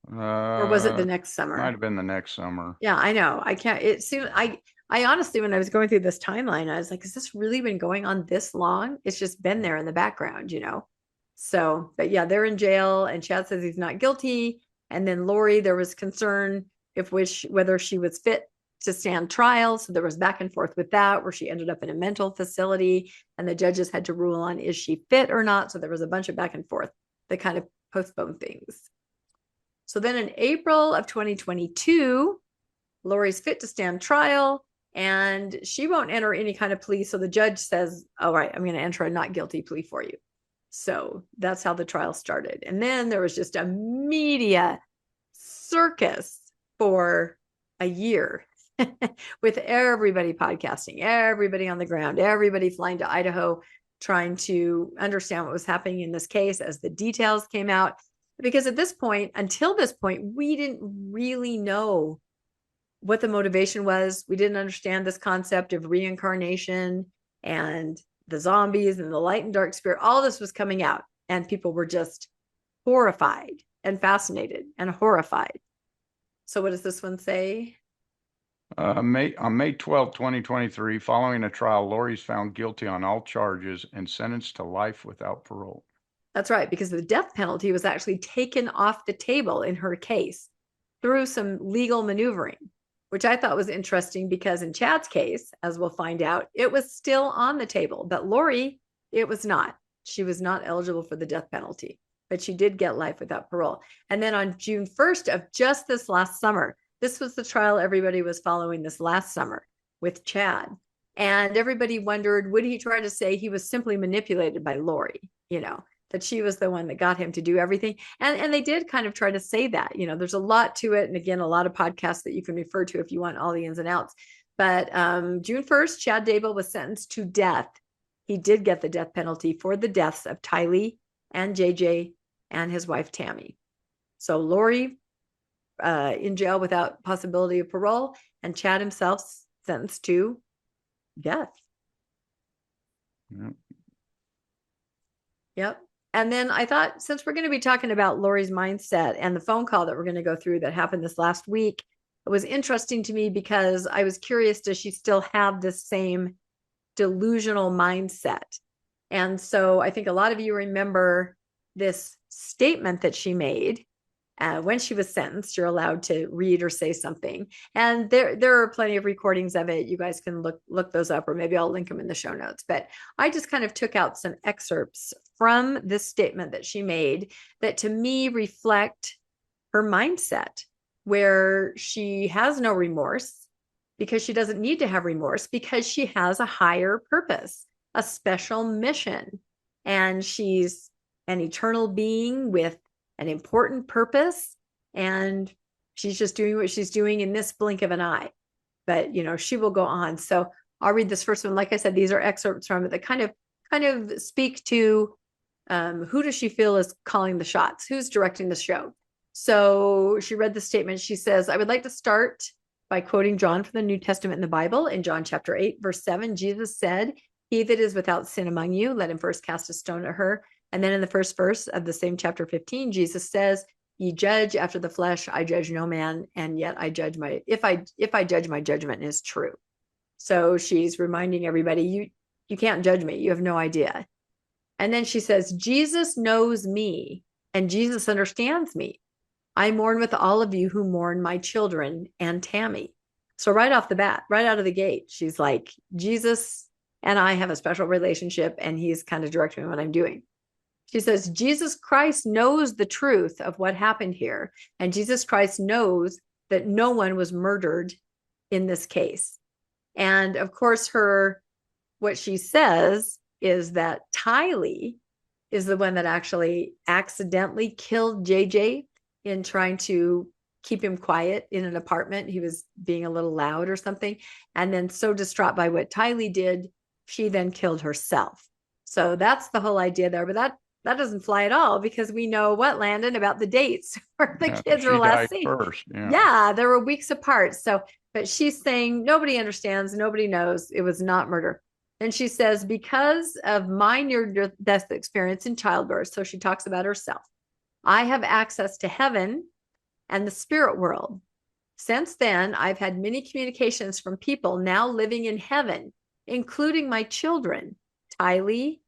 Or was it the next summer? Might have been the next summer. Yeah, I know. I honestly, when I was going through this timeline, I was like, has this really been going on this long? It's just been there in the background, So, but yeah, they're in jail and Chad says he's not guilty. And then Lori, there was concern whether she was fit to stand trial. So there was back and forth with that, where she ended up in a mental facility and the judges had to rule on, is she fit or not? So there was a bunch of back and forth that kind of postponed things. So then in April of 2022, Lori's fit to stand trial and she won't enter any kind of plea. So the judge says, all right, I'm going to enter a not guilty plea for you. So that's how the trial started. And then there was just a media circus for a year with everybody podcasting, everybody on the ground, everybody flying to Idaho, trying to understand what was happening in this case as the details came out. Because until this point, we didn't really know what the motivation was. We didn't understand this concept of reincarnation and the zombies and the light and dark spirit. All this was coming out and people were just horrified and fascinated and horrified. So what does this one say? On May 12, 2023, following a trial, Lori's found guilty on all charges and sentenced to life without parole. That's right, because the death penalty was actually taken off the table in her case through some legal maneuvering, which I thought was interesting because in Chad's case, as we'll find out, it was still on the table. But Lori, it was not. She was not eligible for the death penalty, but she did get life without parole. And then on June 1st of just this last summer, this was the trial everybody was following this last summer with Chad. And everybody wondered, would he try to say he was simply manipulated by Lori, that she was the one that got him to do everything. And they did kind of try to say that, there's a lot to it. And again, a lot of podcasts that you can refer to if you want all the ins and outs. But June 1st, Chad Daybell was sentenced to death. He did get the death penalty for the deaths of Tylee and JJ and his wife, Tammy. So Lori in jail without possibility of parole, and Chad himself sentenced to death. Yep. And then I thought, since we're going to be talking about Lori's mindset and the phone call that we're going to go through that happened this last week, it was interesting to me because I was curious, does she still have this same delusional mindset? And so I think a lot of you remember this statement that she made when she was sentenced. You're allowed to read or say something. And there are plenty of recordings of it. You guys can look those up, or maybe I'll link them in the show notes. But I just kind of took out some excerpts from this statement that she made that to me reflect her mindset, where she has no remorse because she doesn't need to have remorse, because she has a higher purpose, a special mission. And she's an eternal being with an important purpose, and she's just doing what she's doing in this blink of an eye. But she will go on. So I'll read this first one. Like I said, these are excerpts from it that kind of speak to who does she feel is calling the shots, who's directing the show. So she read the statement. She says, I would like to start by quoting John from the New Testament in the Bible. In John chapter 8, verse 7, Jesus said, he that is without sin among you, let him first cast a stone at her. And then in the first verse of the same chapter 15, Jesus says, ye judge after the flesh, I judge no man, and yet I judge if I judge, my judgment is true. So she's reminding everybody, you can't judge me. You have no idea. And then she says, Jesus knows me and Jesus understands me. I mourn with all of you who mourn my children and Tammy. So right off the bat, right out of the gate, she's like, Jesus and I have a special relationship, and he's kind of directing me what I'm doing. She says, Jesus Christ knows the truth of what happened here. And Jesus Christ knows that no one was murdered in this case. And of course, what she says is that Tylee is the one that actually accidentally killed JJ in trying to keep him quiet in an apartment. He was being a little loud or something. And then so distraught by what Tylee did, she then killed herself. So that's the whole idea there. But that doesn't fly at all, because we know what, Landon, about the dates where the kids were last seen. First, yeah, there were weeks apart. So, but she's saying nobody understands, nobody knows, it was not murder. And she says, because of my near-death experience in childbirth, so she talks about herself, I have access to heaven and the spirit world. Since then, I've had many communications from people now living in heaven, including my children, Tylee,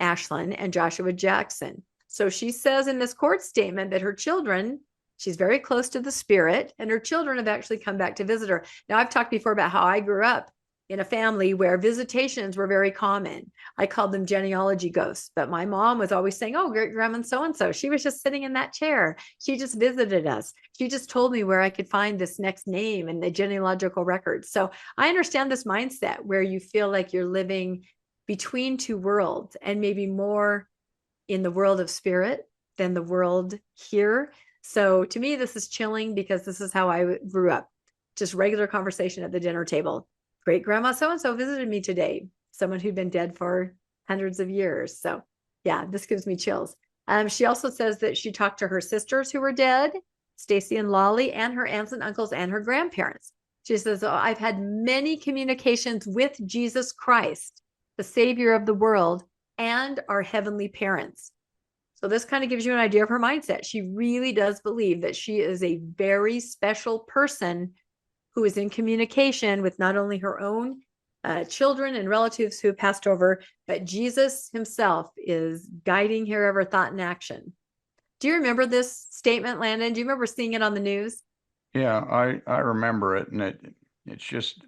Ashlyn, and Joshua Jackson. So she says in this court statement that her children, she's very close to the spirit, and her children have actually come back to visit her. Now, I've talked before about how I grew up in a family where visitations were very common. I called them genealogy ghosts, but my mom was always saying, oh, great grandma so-and-so, she was just sitting in that chair. She just visited us. She just told me where I could find this next name in the genealogical records. So I understand this mindset where you feel like you're living between two worlds, and maybe more in the world of spirit than the world here. So to me, this is chilling, because this is how I grew up. Just regular conversation at the dinner table. Great grandma so-and-so visited me today. Someone who'd been dead for hundreds of years. So yeah, this gives me chills. She also says that she talked to her sisters who were dead, Stacy and Lolly, and her aunts and uncles and her grandparents. She says, oh, I've had many communications with Jesus Christ, the Savior of the world, and our heavenly parents. So this kind of gives you an idea of her mindset. She really does believe that she is a very special person who is in communication with not only her own children and relatives who have passed over, but Jesus himself is guiding her every thought and action. Do you remember this statement, Landon? Do you remember seeing it on the news? Yeah, I remember it. And it's just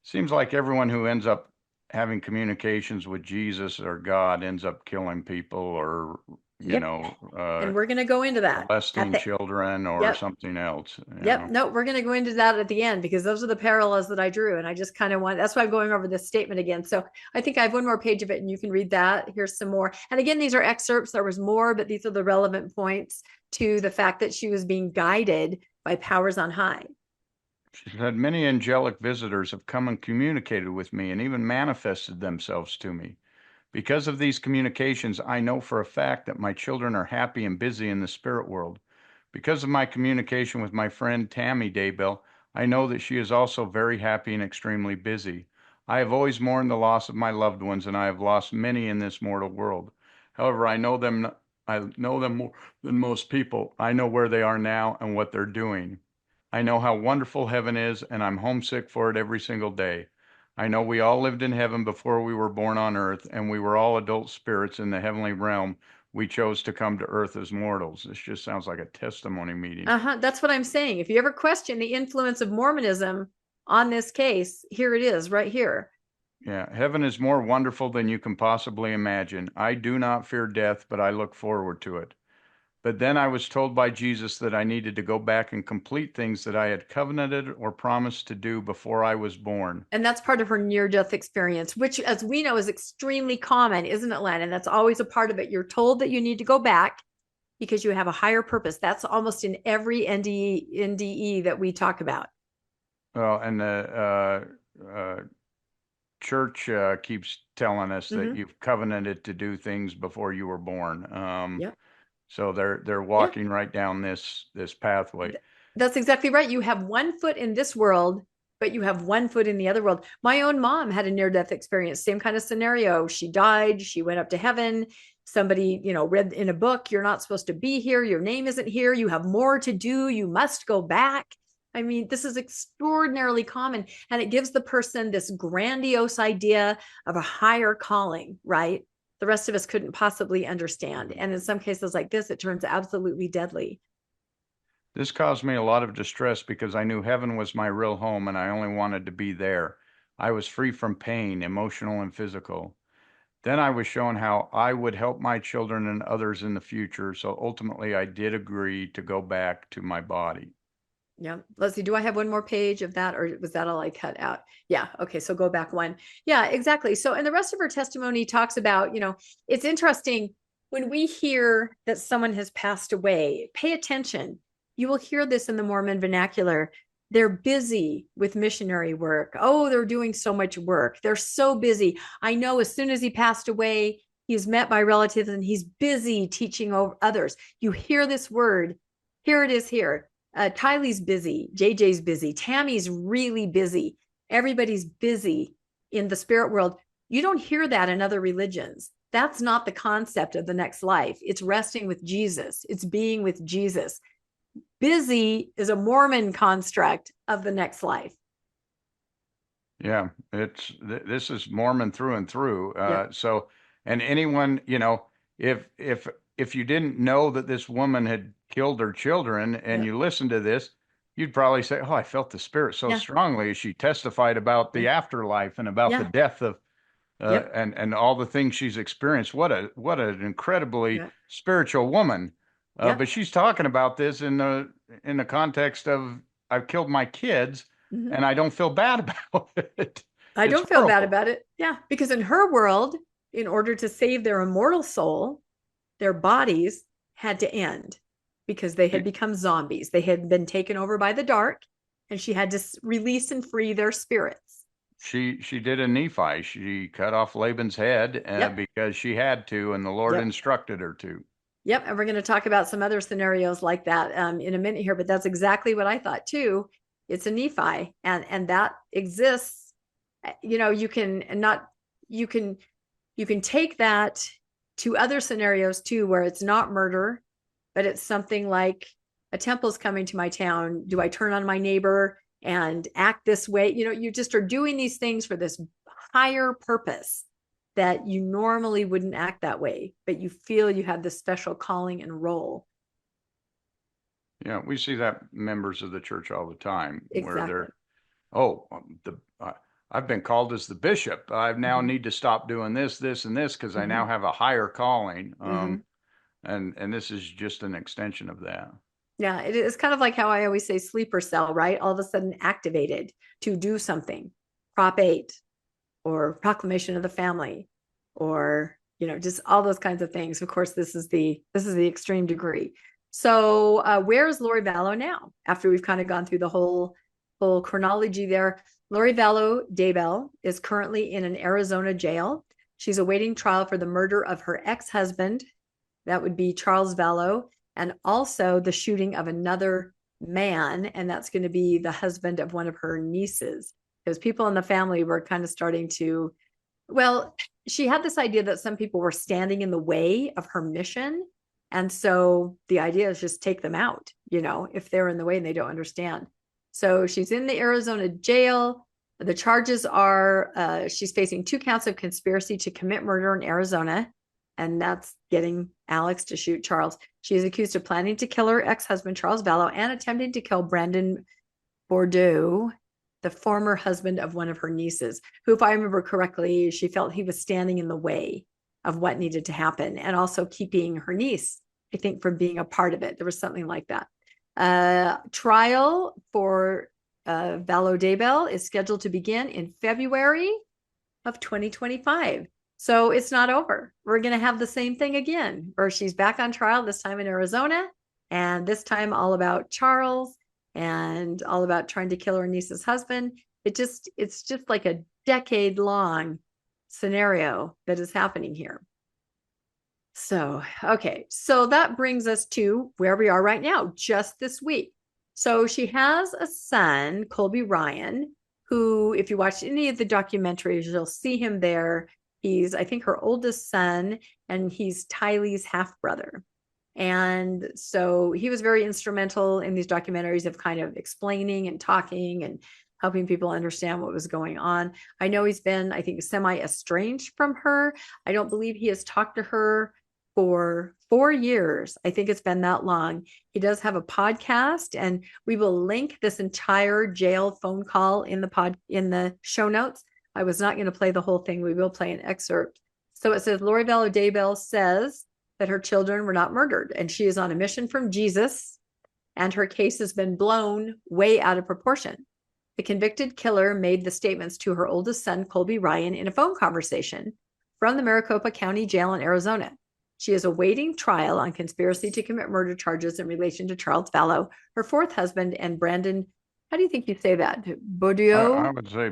seems like everyone who ends up having communications with Jesus or God ends up killing people or you Yep. know, And we're going to go into that at molesting the, children or yep. something else, you Yep. know. No, we're going to go into that at the end because those are the parallels that I drew. And I just kind of want, that's why I'm going over this statement again. So I think I have one more page of it and you can read that. Here's some more. And again, these are excerpts. There was more, but these are the relevant points to the fact that she was being guided by powers on high. She said, many angelic visitors have come and communicated with me and even manifested themselves to me. Because of these communications, I know for a fact that my children are happy and busy in the spirit world. Because of my communication with my friend Tammy Daybell, I know that she is also very happy and extremely busy. I have always mourned the loss of my loved ones, and I have lost many in this mortal world. However, I know them more than most people. I know where they are now and what they're doing. I know how wonderful heaven is, and I'm homesick for it every single day. I know we all lived in heaven before we were born on earth, and we were all adult spirits in the heavenly realm. We chose to come to earth as mortals. This just sounds like a testimony meeting. That's what I'm saying. If you ever question the influence of Mormonism on this case, here it is right here. Yeah, heaven is more wonderful than you can possibly imagine. I do not fear death, but I look forward to it. But then I was told by Jesus that I needed to go back and complete things that I had covenanted or promised to do before I was born. And that's part of her near-death experience, which, as we know, is extremely common, isn't it, Len? And that's always a part of it. You're told that you need to go back because you have a higher purpose. That's almost in every NDE that we talk about. Well, and the church keeps telling us that you've covenanted to do things before you were born. Yep. So they're walking right down this pathway. That's exactly right. You have one foot in this world, but you have one foot in the other world. My own mom had a near-death experience, same kind of scenario. She died, she went up to heaven. Somebody, read in a book, you're not supposed to be here, your name isn't here, you have more to do, you must go back. I mean, this is extraordinarily common, and it gives the person this grandiose idea of a higher calling, right? The rest of us couldn't possibly understand. And in some cases like this, it turns absolutely deadly. This caused me a lot of distress because I knew heaven was my real home and I only wanted to be there. I was free from pain, emotional and physical. Then I was shown how I would help my children and others in the future. So ultimately, I did agree to go back to my body. Yeah. Let's see. Do I have one more page of that, or was that all I cut out? Yeah. Okay. So go back one. Yeah, exactly. So, and the rest of her testimony talks about, it's interesting when we hear that someone has passed away, pay attention. You will hear this in the Mormon vernacular. They're busy with missionary work. Oh, they're doing so much work. They're so busy. I know as soon as he passed away, he's met by relatives and he's busy teaching others. You hear this word. Here it is here. Tylee's busy. JJ's busy. Tammy's really busy. Everybody's busy in the spirit world. You don't hear that in other religions. That's not the concept of the next life. It's resting with Jesus. It's being with Jesus. Busy is a Mormon construct of the next life. Yeah, this is Mormon through and through. Yeah. So, and anyone, if you didn't know that this woman had killed her children and you listened to this, you'd probably say, "Oh, I felt the spirit so strongly as she testified about the afterlife and about the death of, and all the things she's experienced. What an incredibly spiritual woman." But she's talking about this in the context of I've killed my kids. And I don't feel bad about it. I don't feel bad about it. Yeah. Because in her world, in order to save their immortal soul, their bodies had to end because they had become zombies. They had been taken over by the dark, and she had to release and free their spirits. She did a Nephi. She cut off Laban's head because she had to, and the Lord instructed her to. Yep. And we're going to talk about some other scenarios like that in a minute here, but that's exactly what I thought too. It's a Nephi, and that exists. You can take that to other scenarios too, where it's not murder, but it's something like a temple's coming to my town. Do I turn on my neighbor and act this way? You just are doing these things for this higher purpose that you normally wouldn't act that way, but you feel you have this special calling and role. Yeah, we see that members of the church all the time Exactly. where I've been called as the bishop. I now need to stop doing this, and this because I now have a higher calling. And this is just an extension of that. Yeah, it is kind of like how I always say sleeper cell, right? All of a sudden activated to do something. Prop 8 or proclamation of the family, or just all those kinds of things. Of course, this is the extreme degree. So where is Lori Vallow now? After we've kind of gone through the whole chronology there, Lori Vallow Daybell is currently in an Arizona jail. She's awaiting trial for the murder of her ex-husband. That would be Charles Vallow, and also the shooting of another man, and that's going to be the husband of one of her nieces. Because people in the family were kind of starting to, well, she had this idea that some people were standing in the way of her mission. And so the idea is just take them out, if they're in the way and they don't understand. So she's in the Arizona jail. The charges are she's facing 2 counts of conspiracy to commit murder in Arizona. And that's getting Alex to shoot Charles. She is accused of planning to kill her ex-husband, Charles Vallow, and attempting to kill Brandon Bordeaux, the former husband of one of her nieces, who, if I remember correctly, she felt he was standing in the way of what needed to happen, and also keeping her niece, I think, from being a part of it. There was something like that. Trial for Vallow Daybell is scheduled to begin in February of 2025. So it's not over. We're going to have the same thing again, where she's back on trial, this time in Arizona, and this time all about Charles and all about trying to kill her niece's husband. It's just like a decade-long scenario that is happening here. So, okay. So that brings us to where we are right now, just this week. So she has a son, Colby Ryan, who, if you watch any of the documentaries, you'll see him there. He's, I think, her oldest son, and he's Tylee's half-brother. And so he was very instrumental in these documentaries of kind of explaining and talking and helping people understand what was going on. I know he's been, I think, semi-estranged from her. I don't believe he has talked to her for 4 years. I think it's been that long. He does have a podcast, and we will link this entire jail phone call in the show notes. I was not going to play the whole thing. We will play an excerpt. So it says, Lori Vallow Daybell says that her children were not murdered, and she is on a mission from Jesus, and her case has been blown way out of proportion. The convicted killer made the statements to her oldest son, Colby Ryan, in a phone conversation from the Maricopa County Jail in Arizona. She is awaiting trial on conspiracy to commit murder charges in relation to Charles Vallow, her 4th husband, and Brandon, how do you think you say that? Bordeaux? I would say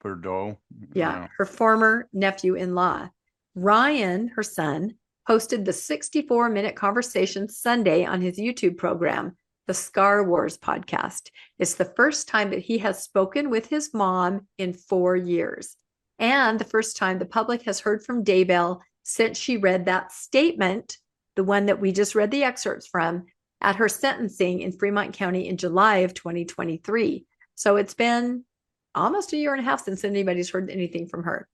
Bordeaux. Yeah, her former nephew-in-law. Ryan, her son, posted the 64-minute conversation Sunday on his YouTube program, the Scar Wars podcast. It's the first time that he has spoken with his mom in 4 years, and the first time the public has heard from Daybell since she read that statement, the one that we just read the excerpts from, at her sentencing in Fremont County in July of 2023. So it's been almost a year and a half since anybody's heard anything from her.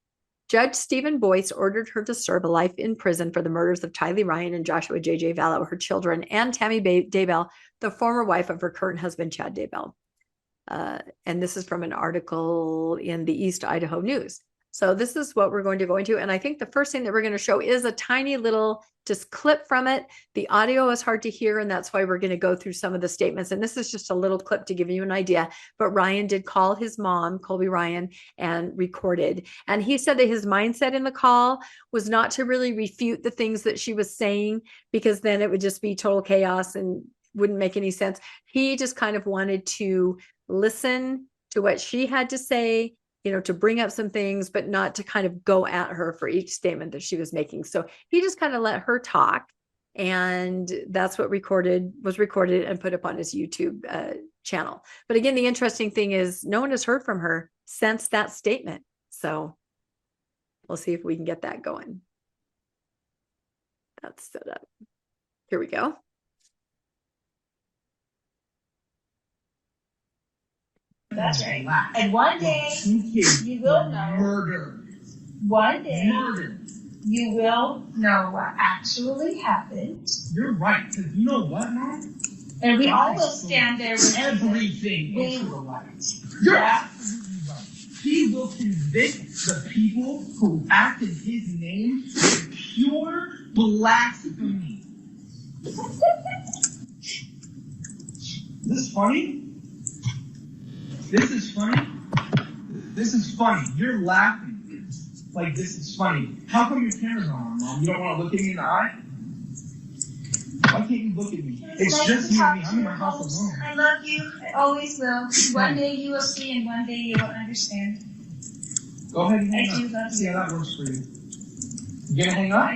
Judge Stephen Boyce ordered her to serve a life in prison for the murders of Tylee Ryan and Joshua J.J. Vallow, her children, and Tammy Daybell, the former wife of her current husband, Chad Daybell. And this is from an article in the East Idaho News. So this is what we're going to go into. And I think the first thing that we're going to show is a tiny little just clip from it. The audio is hard to hear, and that's why we're going to go through some of the statements. And this is just a little clip to give you an idea. But Ryan did call his mom, Colby Ryan, and recorded. And he said that his mindset in the call was not to really refute the things that she was saying, because then it would just be total chaos and wouldn't make any sense. He just kind of wanted to listen to what she had to say, to bring up some things, but not to kind of go at her for each statement that she was making. So he just kind of let her talk. And that's what was recorded and put up on his YouTube channel. But again, the interesting thing is no one has heard from her since that statement. So we'll see if we can get that going. That's set up. Here we go. That's right. And one day you will know. Murder. One day Murder. you will know what actually happened. You're right. Because you know what, Mom? And we all will stand there with everything we, into the light. You're absolutely right. He will convict the people who act in his name with pure blasphemy. Is this funny? This is funny? This is funny. You're laughing. Like, this is funny. How come your camera's on, Mom? You don't want to look at me in the eye? Why can't you look at me? It's nice just to you talk and me. to I'm in you, my house Holmes. alone. I love you. I always will. One day you will see, and one day you will understand. Go ahead and I hang do up. love See you. how that works for you. You gonna hang up?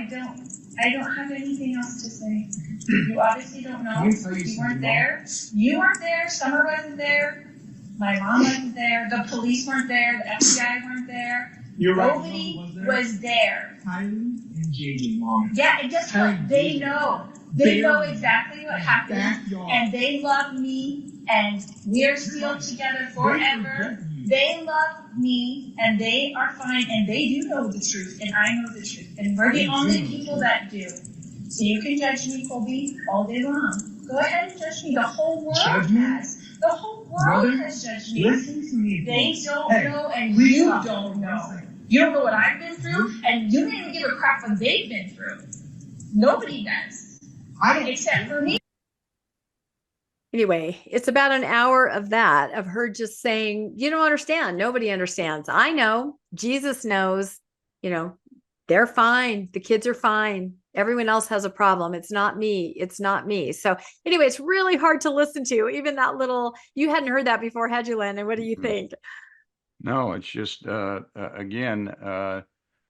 I don't have anything else to say. You obviously don't know. Let me tell you You something, weren't Mom. there. You weren't there. Summer wasn't there. My mom wasn't there. The police weren't there. The FBI weren't there. You're right. Nobody Mom there. was there. Tylee and JJ, Mom. Yeah, and guess what? They know. They know exactly what happened. Backyard. And they love me. And we're still together forever. They love me, and they are fine, and they do know the truth, and I know the truth. And we're the only people that do. So you can judge me, Colby, all day long. Go ahead and judge me. The whole world has. The whole world has judged me. Listen to me. They don't know, and please you stop. don't know. You don't know what I've been through, and you don't even give a crap what they've been through. Nobody does. I don't. Except for me. Anyway, it's about an hour of that, of her just saying, you don't understand. Nobody understands. I know. Jesus knows. They're fine. The kids are fine. Everyone else has a problem. It's not me. It's not me. So anyway, it's really hard to listen to. Even that little, you hadn't heard that before, had you, Len? And what do you think? No, it's just, again,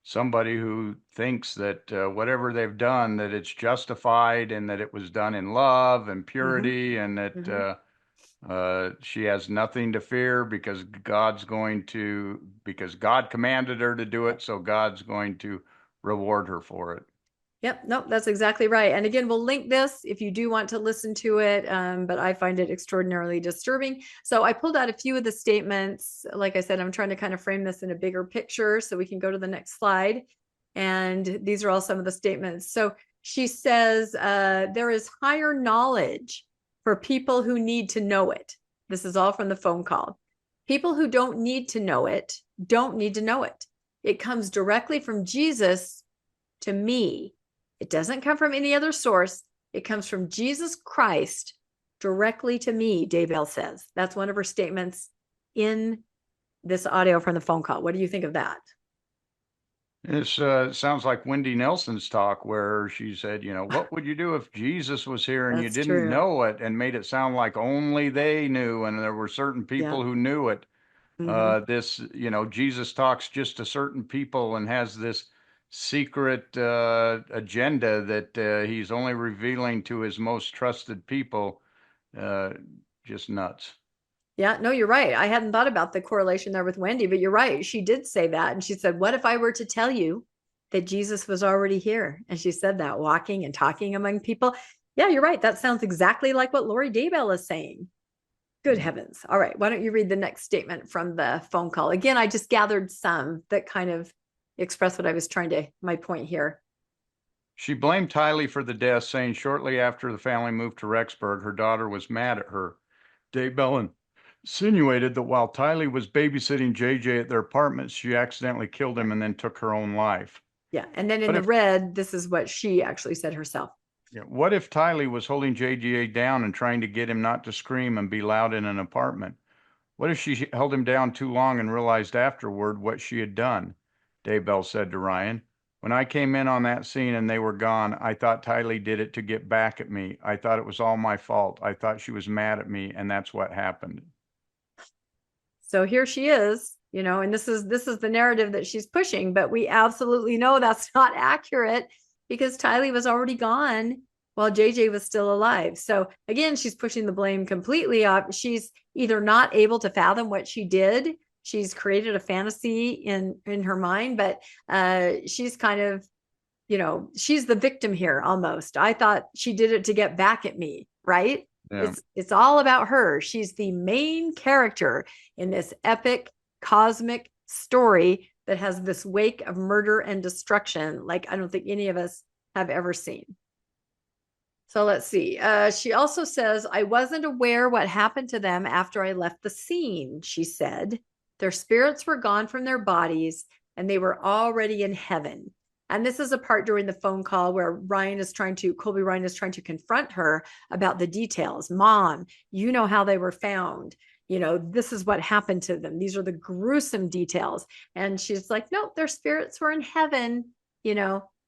somebody who thinks that whatever they've done, that it's justified and that it was done in love and purity, and that she has nothing to fear because God commanded her to do it. So God's going to reward her for it. Yep. Nope. That's exactly right. And again, we'll link this if you do want to listen to it. But I find it extraordinarily disturbing. So I pulled out a few of the statements. Like I said, I'm trying to kind of frame this in a bigger picture so we can go to the next slide. And these are all some of the statements. So she says, there is higher knowledge for people who need to know it. This is all from the phone call. People who don't need to know it don't need to know it. It comes directly from Jesus to me. It doesn't come from any other source. It comes from Jesus Christ directly to me, Daybell says. That's one of her statements in this audio from the phone call. What do you think of that? It sounds like Wendy Nelson's talk where she said, what would you do if Jesus was here and That's you didn't true. know it, and made it sound like only they knew and there were certain people who knew it. Jesus talks just to certain people and has this secret agenda that he's only revealing to his most trusted people. Just nuts. Yeah, no, you're right. I hadn't thought about the correlation there with Wendy, but you're right. She did say that. And she said, what if I were to tell you that Jesus was already here? And she said that, walking and talking among people. Yeah, you're right. That sounds exactly like what Lori Daybell is saying. Good heavens. All right. Why don't you read the next statement from the phone call? Again, I just gathered some that kind of express what I was my point here. She blamed Tylee for the death, saying shortly after the family moved to Rexburg, her daughter was mad at her. Daybell insinuated that while Tylee was babysitting JJ at their apartment, she accidentally killed him and then took her own life. Yeah. And then in red, this is what she actually said herself. Yeah. What if Tylee was holding JJ down and trying to get him not to scream and be loud in an apartment? What if she held him down too long and realized afterward what she had done? Daybell said to Ryan. When I came in on that scene and they were gone, I thought Tylee did it to get back at me. I thought it was all my fault. I thought she was mad at me, and that's what happened. So here she is, and this is the narrative that she's pushing, but we absolutely know that's not accurate because Tylee was already gone while JJ was still alive. So again, she's pushing the blame completely off. She's either not able to fathom what she did. She's created a fantasy in her mind, but she's kind of, she's the victim here almost. I thought she did it to get back at me, right? Yeah. It's all about her. She's the main character in this epic cosmic story that has this wake of murder and destruction like I don't think any of us have ever seen. So let's see. She also says, I wasn't aware what happened to them after I left the scene, she said. Their spirits were gone from their bodies and they were already in heaven. And this is a part during the phone call where Colby Ryan is trying to confront her about the details. Mom, you know how they were found. This is what happened to them. These are the gruesome details. And she's like, no, their spirits were in heaven.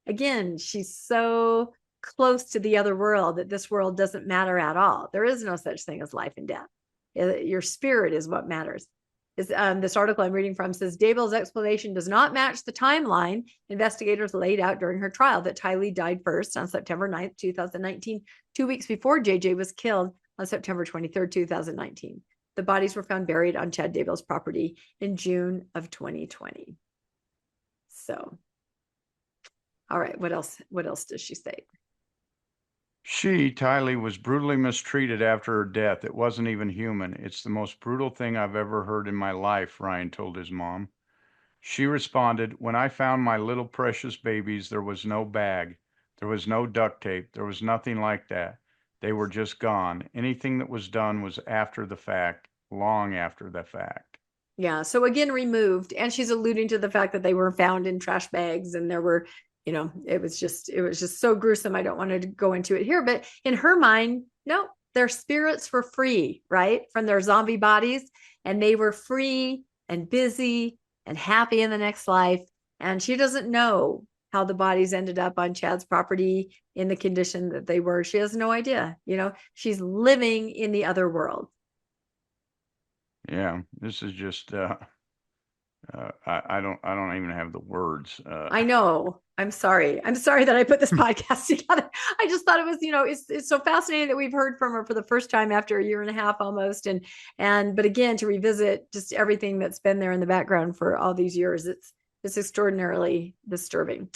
Again, she's so close to the other world that this world doesn't matter at all. There is no such thing as life and death. Your spirit is what matters. This article I'm reading from says Daybell's explanation does not match the timeline investigators laid out during her trial, that Tylee died first on September 9th, 2019, 2 weeks before JJ was killed on September 23rd, 2019. The bodies were found buried on Chad Daybell's property in June of 2020. So, all right, what else does she say? Tylee, was brutally mistreated after her death. It wasn't even human. It's the most brutal thing I've ever heard in my life, Ryan told his mom. She responded, when I found my little precious babies, there was no bag. There was no duct tape. There was nothing like that. They were just gone. Anything that was done was after the fact, long after the fact. Yeah. So again, removed. And she's alluding to the fact that they were found in trash bags, and there were, it was just so gruesome. I don't want to go into it here, but in her mind, no, their spirits were free, right? From their zombie bodies, and they were free and busy and happy in the next life. And she doesn't know how the bodies ended up on Chad's property in the condition that they were. She has no idea. She's living in the other world. Yeah, this is just, I don't even have the words. I know. I'm sorry that I put this podcast together. I just thought it was, it's so fascinating that we've heard from her for the first time after a year and a half almost. But again, to revisit just everything that's been there in the background for all these years, it's extraordinarily disturbing.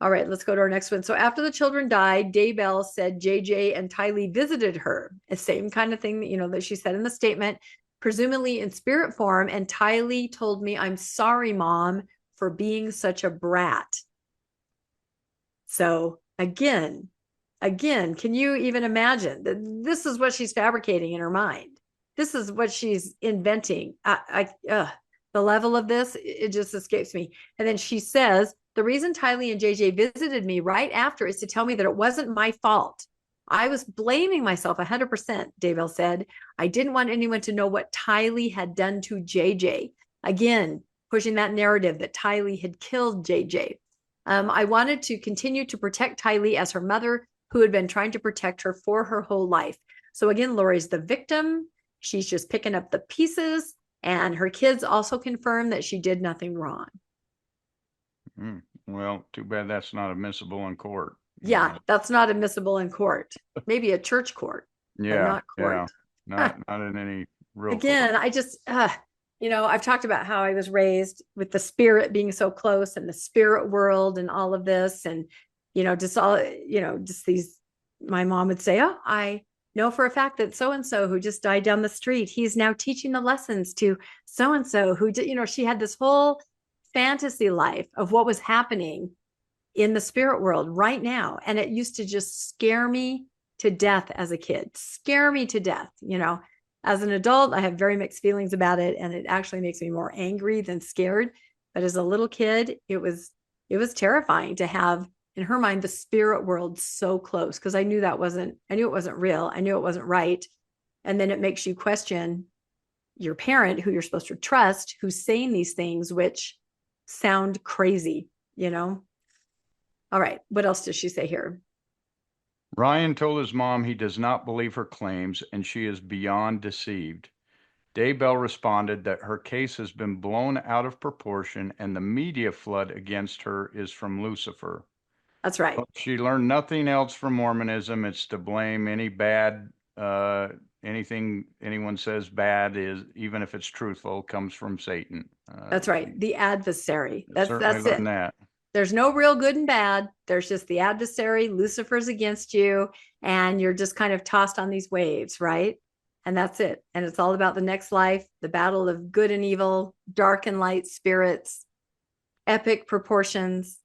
All right, let's go to our next one. So after the children died, Daybell said JJ and Tylee visited her. The same kind of thing that she said in the statement, presumably in spirit form. And Tylee told me, I'm sorry, Mom, for being such a brat. So again, can you even imagine that this is what she's fabricating in her mind? This is what she's inventing. The level of this, it just escapes me. And then she says, the reason Tylee and JJ visited me right after is to tell me that it wasn't my fault. I was blaming myself 100%, Daybell said. I didn't want anyone to know what Tylee had done to JJ. Again, pushing that narrative that Tylee had killed JJ. I wanted to continue to protect Tylee as her mother, who had been trying to protect her for her whole life. So again, Lori's the victim. She's just picking up the pieces, and her kids also confirm that she did nothing wrong. Well, too bad that's not admissible in court. Yeah, that's not admissible in court. Maybe a church court. Yeah, not court. Yeah, not in any real Again, court. I just, I've talked about how I was raised with the spirit being so close, and the spirit world and all of this. And, just these, my mom would say, oh, I know for a fact that so-and-so who just died down the street, he's now teaching the lessons to so-and-so who did, she had this whole fantasy life of what was happening in the spirit world right now. And it used to just scare me to death as a kid, scare me to death. As an adult, I have very mixed feelings about it, and it actually makes me more angry than scared. But as a little kid, it was terrifying to have, in her mind, the spirit world so close, because I knew it wasn't real. I knew it wasn't right. And then it makes you question your parent, who you're supposed to trust, who's saying these things, which sound crazy, All right. What else does she say here? Ryan told his mom he does not believe her claims, and she is beyond deceived. Daybell responded that her case has been blown out of proportion, and the media flood against her is from Lucifer. That's right. Well, she learned nothing else from Mormonism. It's to blame any bad, anything anyone says bad is, even if it's truthful, comes from Satan. That's right. The adversary. That's it. That. There's no real good and bad. There's just the adversary. Lucifer's against you, and you're just kind of tossed on these waves, right? And that's it. And it's all about the next life, the battle of good and evil, dark and light spirits, epic proportions,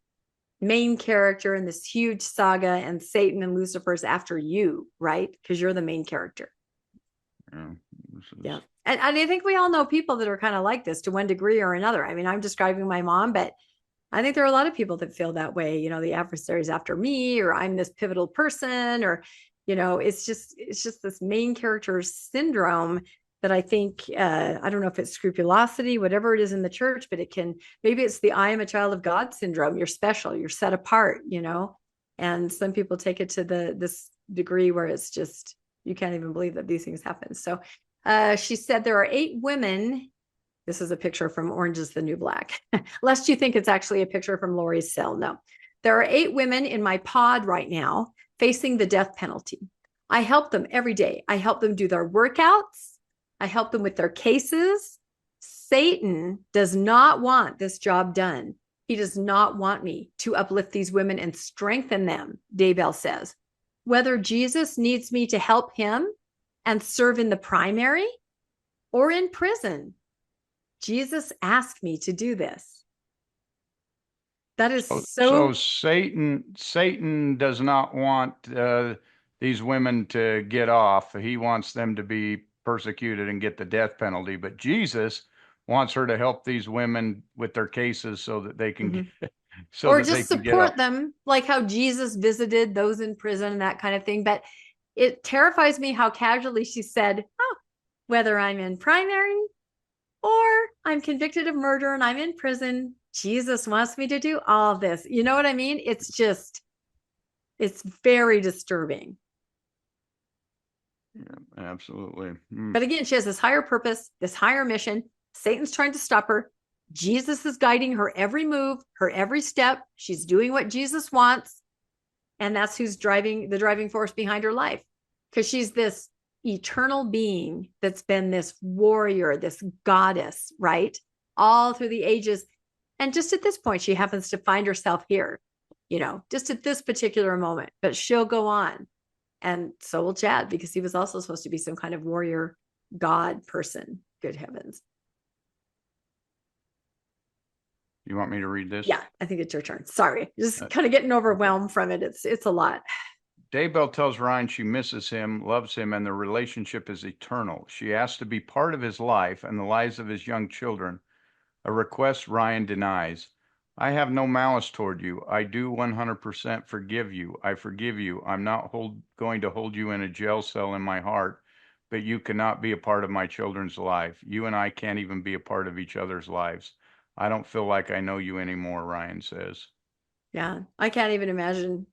main character in this huge saga, and Satan and Lucifer's after you, right? Because you're the main character. Yeah. And I think we all know people that are kind of like this to one degree or another. I mean, I'm describing my mom, but I think there are a lot of people that feel that way. The adversary's after me, or I'm this pivotal person, or, it's just this main character syndrome that I think, I don't know if it's scrupulosity, whatever it is in the church, but maybe it's the I am a child of God syndrome. You're special, you're set apart, and some people take it to this degree where it's just, you can't even believe that these things happen. So she said there are 8 women. This is a picture from Orange is the New Black, lest you think it's actually a picture from Lori's cell. No, there are 8 women in my pod right now facing the death penalty. I help them every day. I help them do their workouts. I help them with their cases. Satan does not want this job done. He does not want me to uplift these women and strengthen them, Daybell says. Whether Jesus needs me to help him and serve in the primary or in prison, Jesus asked me to do this. That is so Satan does not want these women to get off. He wants them to be persecuted and get the death penalty. But Jesus wants her to help these women with their cases so that they can get, or just support them, like how Jesus visited those in prison and that kind of thing. But it terrifies me how casually she said, whether I'm in primary or I'm convicted of murder and I'm in prison, Jesus wants me to do all of this. You know what I mean? It's very disturbing. Yeah, absolutely. But again, she has this higher purpose, this higher mission. Satan's trying to stop her. Jesus is guiding her every move, her every step. She's doing what Jesus wants. And that's who's the driving force behind her life. Because she's this eternal being that's been this warrior, this goddess, right? All through the ages. And just at this point, she happens to find herself here, just at this particular moment. But she'll go on. And so will Chad, because he was also supposed to be some kind of warrior God person. Good heavens. You want me to read this? Yeah, I think it's your turn. Sorry. Just kind of getting overwhelmed from it. It's a lot. Daybell tells Ryan she misses him, loves him, and the relationship is eternal. She asks to be part of his life and the lives of his young children, a request Ryan denies. I have no malice toward you. I do 100% forgive you. I forgive you. I'm not going to hold you in a jail cell in my heart, but you cannot be a part of my children's life. You and I can't even be a part of each other's lives. I don't feel like I know you anymore, Ryan says. Yeah, I can't even imagine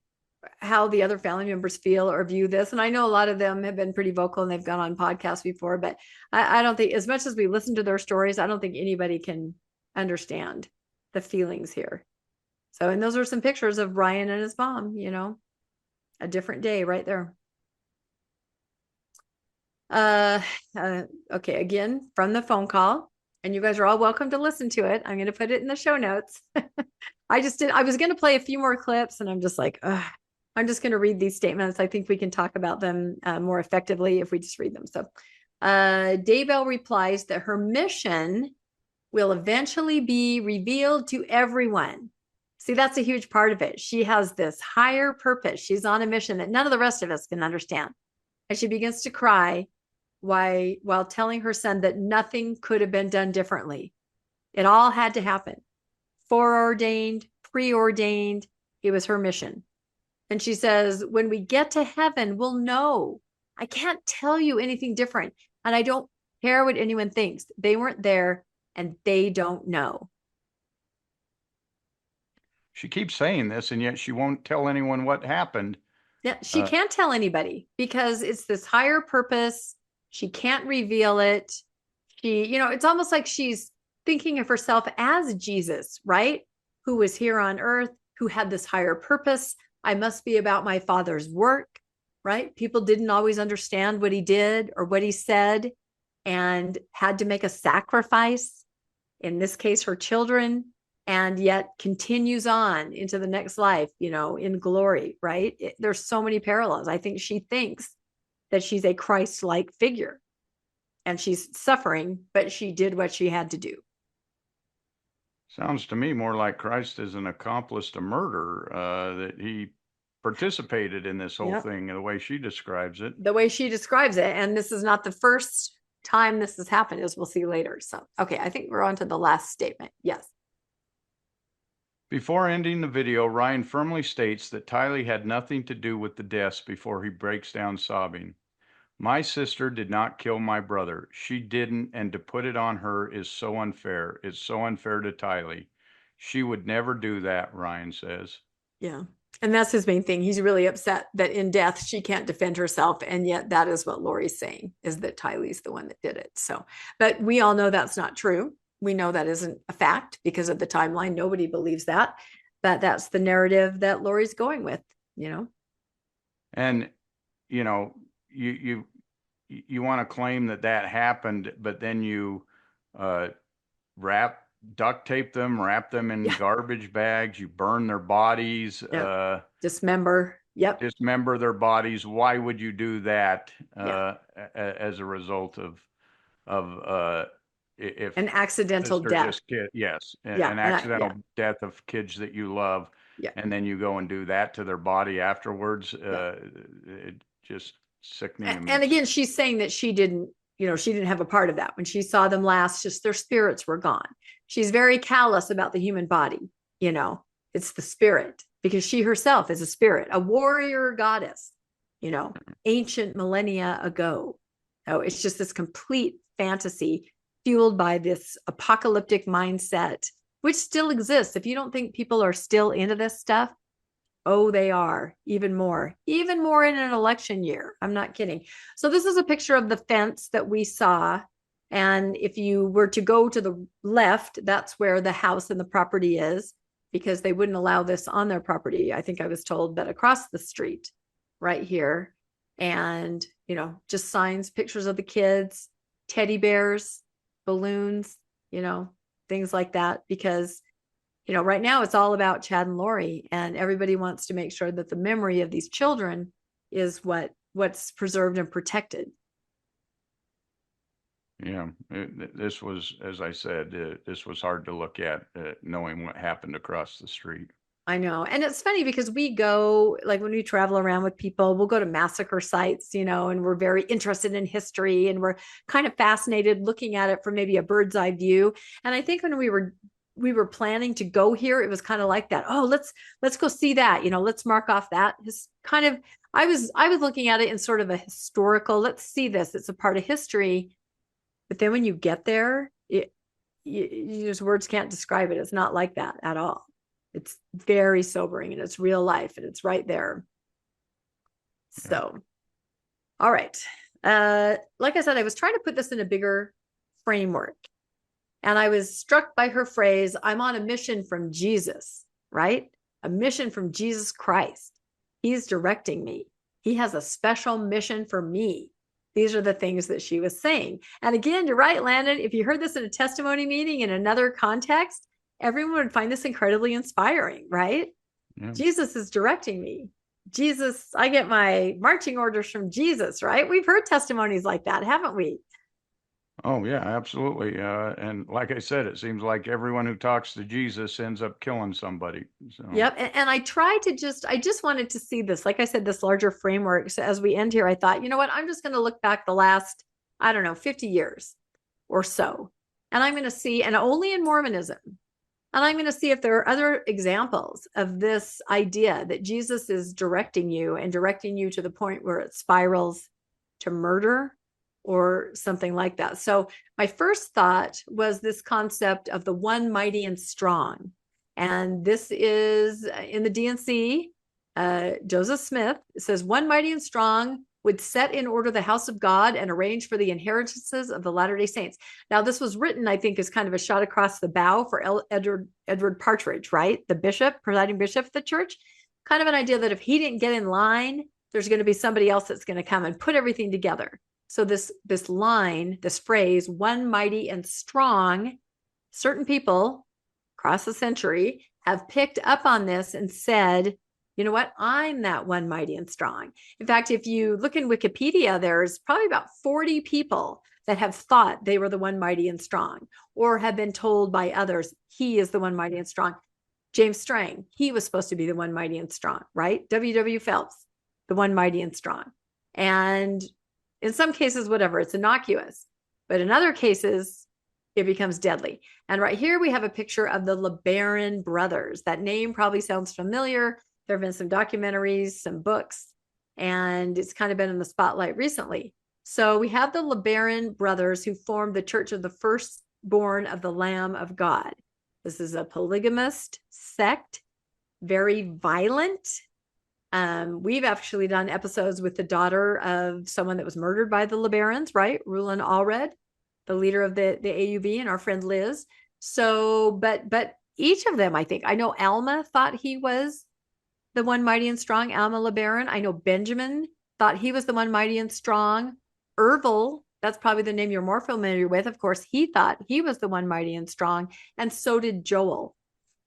how the other family members feel or view this. And I know a lot of them have been pretty vocal and they've gone on podcasts before, but I don't think, as much as we listen to their stories, I don't think anybody can understand the feelings here. So, and those are some pictures of Ryan and his mom, a different day right there. Okay, again, from the phone call, and you guys are all welcome to listen to it. I'm going to put it in the show notes. I was going to play a few more clips and I'm just like, I'm just going to read these statements. I think we can talk about them more effectively if we just read them. So Daybell replies that her mission will eventually be revealed to everyone. See, that's a huge part of it. She has this higher purpose. She's on a mission that none of the rest of us can understand. And she begins to cry while telling her son that nothing could have been done differently. It all had to happen. Foreordained, preordained. It was her mission. And she says, when we get to heaven, we'll know. I can't tell you anything different. And I don't care what anyone thinks. They weren't there and they don't know. She keeps saying this, and yet she won't tell anyone what happened. Yeah, she can't tell anybody because it's this higher purpose. She can't reveal it. It's almost like she's thinking of herself as Jesus, right? Who was here on earth, who had this higher purpose. I must be about my Father's work, right? People didn't always understand what he did or what he said and had to make a sacrifice. In this case, her children, and yet continues on into the next life, in glory, right? There's so many parallels. I think she thinks that she's a Christ-like figure and she's suffering, but she did what she had to do. Sounds to me more like Christ is an accomplice to murder, that he participated in this whole thing, the way she describes it. The way she describes it. And this is not the first time this has happened, as we'll see later. So, okay, I think we're on to the last statement. Yes. Before ending the video, Ryan firmly states that Tylee had nothing to do with the deaths before he breaks down sobbing. My sister did not kill my brother. She didn't, and to put it on her is so unfair. It's so unfair to Tylee. She would never do that, Ryan says. Yeah. And that's his main thing. He's really upset that in death, she can't defend herself. And yet that is what Lori's saying, is that Tylee's the one that did it. So, but we all know that's not true. We know that isn't a fact because of the timeline. Nobody believes that, but that's the narrative that Lori's going with, you know? And, you know, you want to claim that happened, but then you duct tape them, wrap them in garbage bags, you burn their bodies, dismember their bodies. Why would you do that as a result of if an accidental death? An accidental death of kids that you love, and then you go and do that to their body afterwards. It just sickening. And again, she's saying that she didn't have a part of that. When she saw them last, just their spirits were gone. She's very callous about the human body. You know, it's the spirit, because she herself is a spirit, a warrior goddess, you know, ancient millennia ago. Oh, it's just this complete fantasy fueled by this apocalyptic mindset, which still exists. If you don't think people are still into this stuff, oh, they are even more in an election year. I'm not kidding. So this is a picture of the fence that we saw. And if you were to go to the left, that's where the house and the property is, because they wouldn't allow this on their property. I think I was told, but across the street right here. And, you know, just signs, pictures of the kids, teddy bears, balloons, you know, things like that, because, you know, right now it's all about Chad and Lori, and everybody wants to make sure that the memory of these children is what's preserved and protected. Yeah, this was, as I said, this was hard to look at, knowing what happened across the street. I know. And it's funny because we go, like when we travel around with people, we'll go to massacre sites, you know, and we're very interested in history, and we're kind of fascinated looking at it from maybe a bird's eye view. And I think when we were planning to go here, it was kind of like that. Oh, let's go see that, you know, let's mark off that. It's kind of, I was looking at it in sort of a historical, let's see this, it's a part of history. But then when you get there, you just, words can't describe it. It's not like that at all. It's very sobering, and it's real life, and it's right there. So, all right. Like I said, I was trying to put this in a bigger framework, and I was struck by her phrase, I'm on a mission from Jesus, right? A mission from Jesus Christ. He's directing me. He has a special mission for me. These are the things that she was saying. And again, you're right, Landon. If you heard this in a testimony meeting in another context, everyone would find this incredibly inspiring, right? Yeah. Jesus is directing me. Jesus, I get my marching orders from Jesus, right? We've heard testimonies like that, haven't we? Oh, yeah, absolutely. And like I said, it seems like everyone who talks to Jesus ends up killing somebody. So. Yep. And I tried to I just wanted to see this, like I said, this larger framework. So as we end here, I thought, you know what, I'm just going to look back the last, 50 years or so. And I'm going to see, and only in Mormonism, and I'm going to see if there are other examples of this idea that Jesus is directing you to the point where it spirals to murder or something like that. So my first thought was this concept of the one mighty and strong. And this is in the D&C, Joseph Smith says, one mighty and strong would set in order the house of God and arrange for the inheritances of the Latter-day Saints. Now, this was written, I think, as kind of a shot across the bow for Edward Partridge, right? The presiding bishop of the church. Kind of an idea that if he didn't get in line, there's going to be somebody else that's going to come and put everything together. So this line, this phrase, one mighty and strong, certain people across the century have picked up on this and said, you know what, I'm that one mighty and strong. In fact, if you look in Wikipedia, there's probably about 40 people that have thought they were the one mighty and strong, or have been told by others, he is the one mighty and strong. James Strang, he was supposed to be the one mighty and strong, right? W.W. Phelps, the one mighty and strong. And in some cases, whatever, it's innocuous. But in other cases, it becomes deadly. And right here we have a picture of the LeBaron brothers. That name probably sounds familiar. There have been some documentaries, some books, and it's kind of been in the spotlight recently. So we have the LeBaron brothers who formed the Church of the Firstborn of the Lamb of God. This is a polygamist sect, very violent. We've actually done episodes with the daughter of someone that was murdered by the LeBarons, right? Rulon Allred, the leader of the AUB, and our friend Liz. So, but each of them, I think, I know Alma thought he was the one mighty and strong, Alma LeBaron. I know Benjamin thought he was the one mighty and strong. Ervil, that's probably the name you're more familiar with. Of course, he thought he was the one mighty and strong. And so did Joel.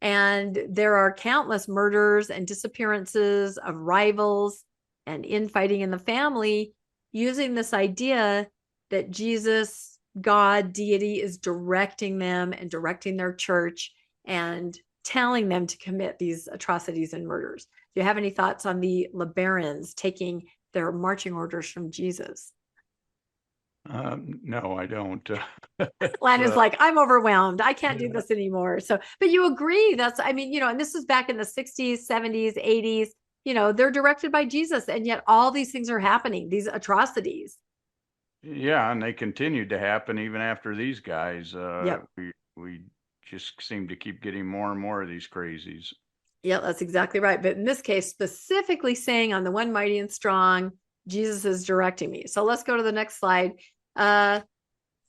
And there are countless murders and disappearances of rivals and infighting in the family using this idea that Jesus, God, deity, is directing them and directing their church and telling them to commit these atrocities and murders. Do you have any thoughts on the LeBarons taking their marching orders from Jesus? No, I don't. Landon's like, I'm overwhelmed. I can't do this anymore. So, but you agree that's, I mean, and this is back in the 60s, 70s, 80s, they're directed by Jesus. And yet all these things are happening, these atrocities. Yeah. And they continued to happen even after these guys. Yep. We just seem to keep getting more and more of these crazies. Yeah, that's exactly right. But in this case, specifically saying on the one mighty and strong, Jesus is directing me. So let's go to the next slide.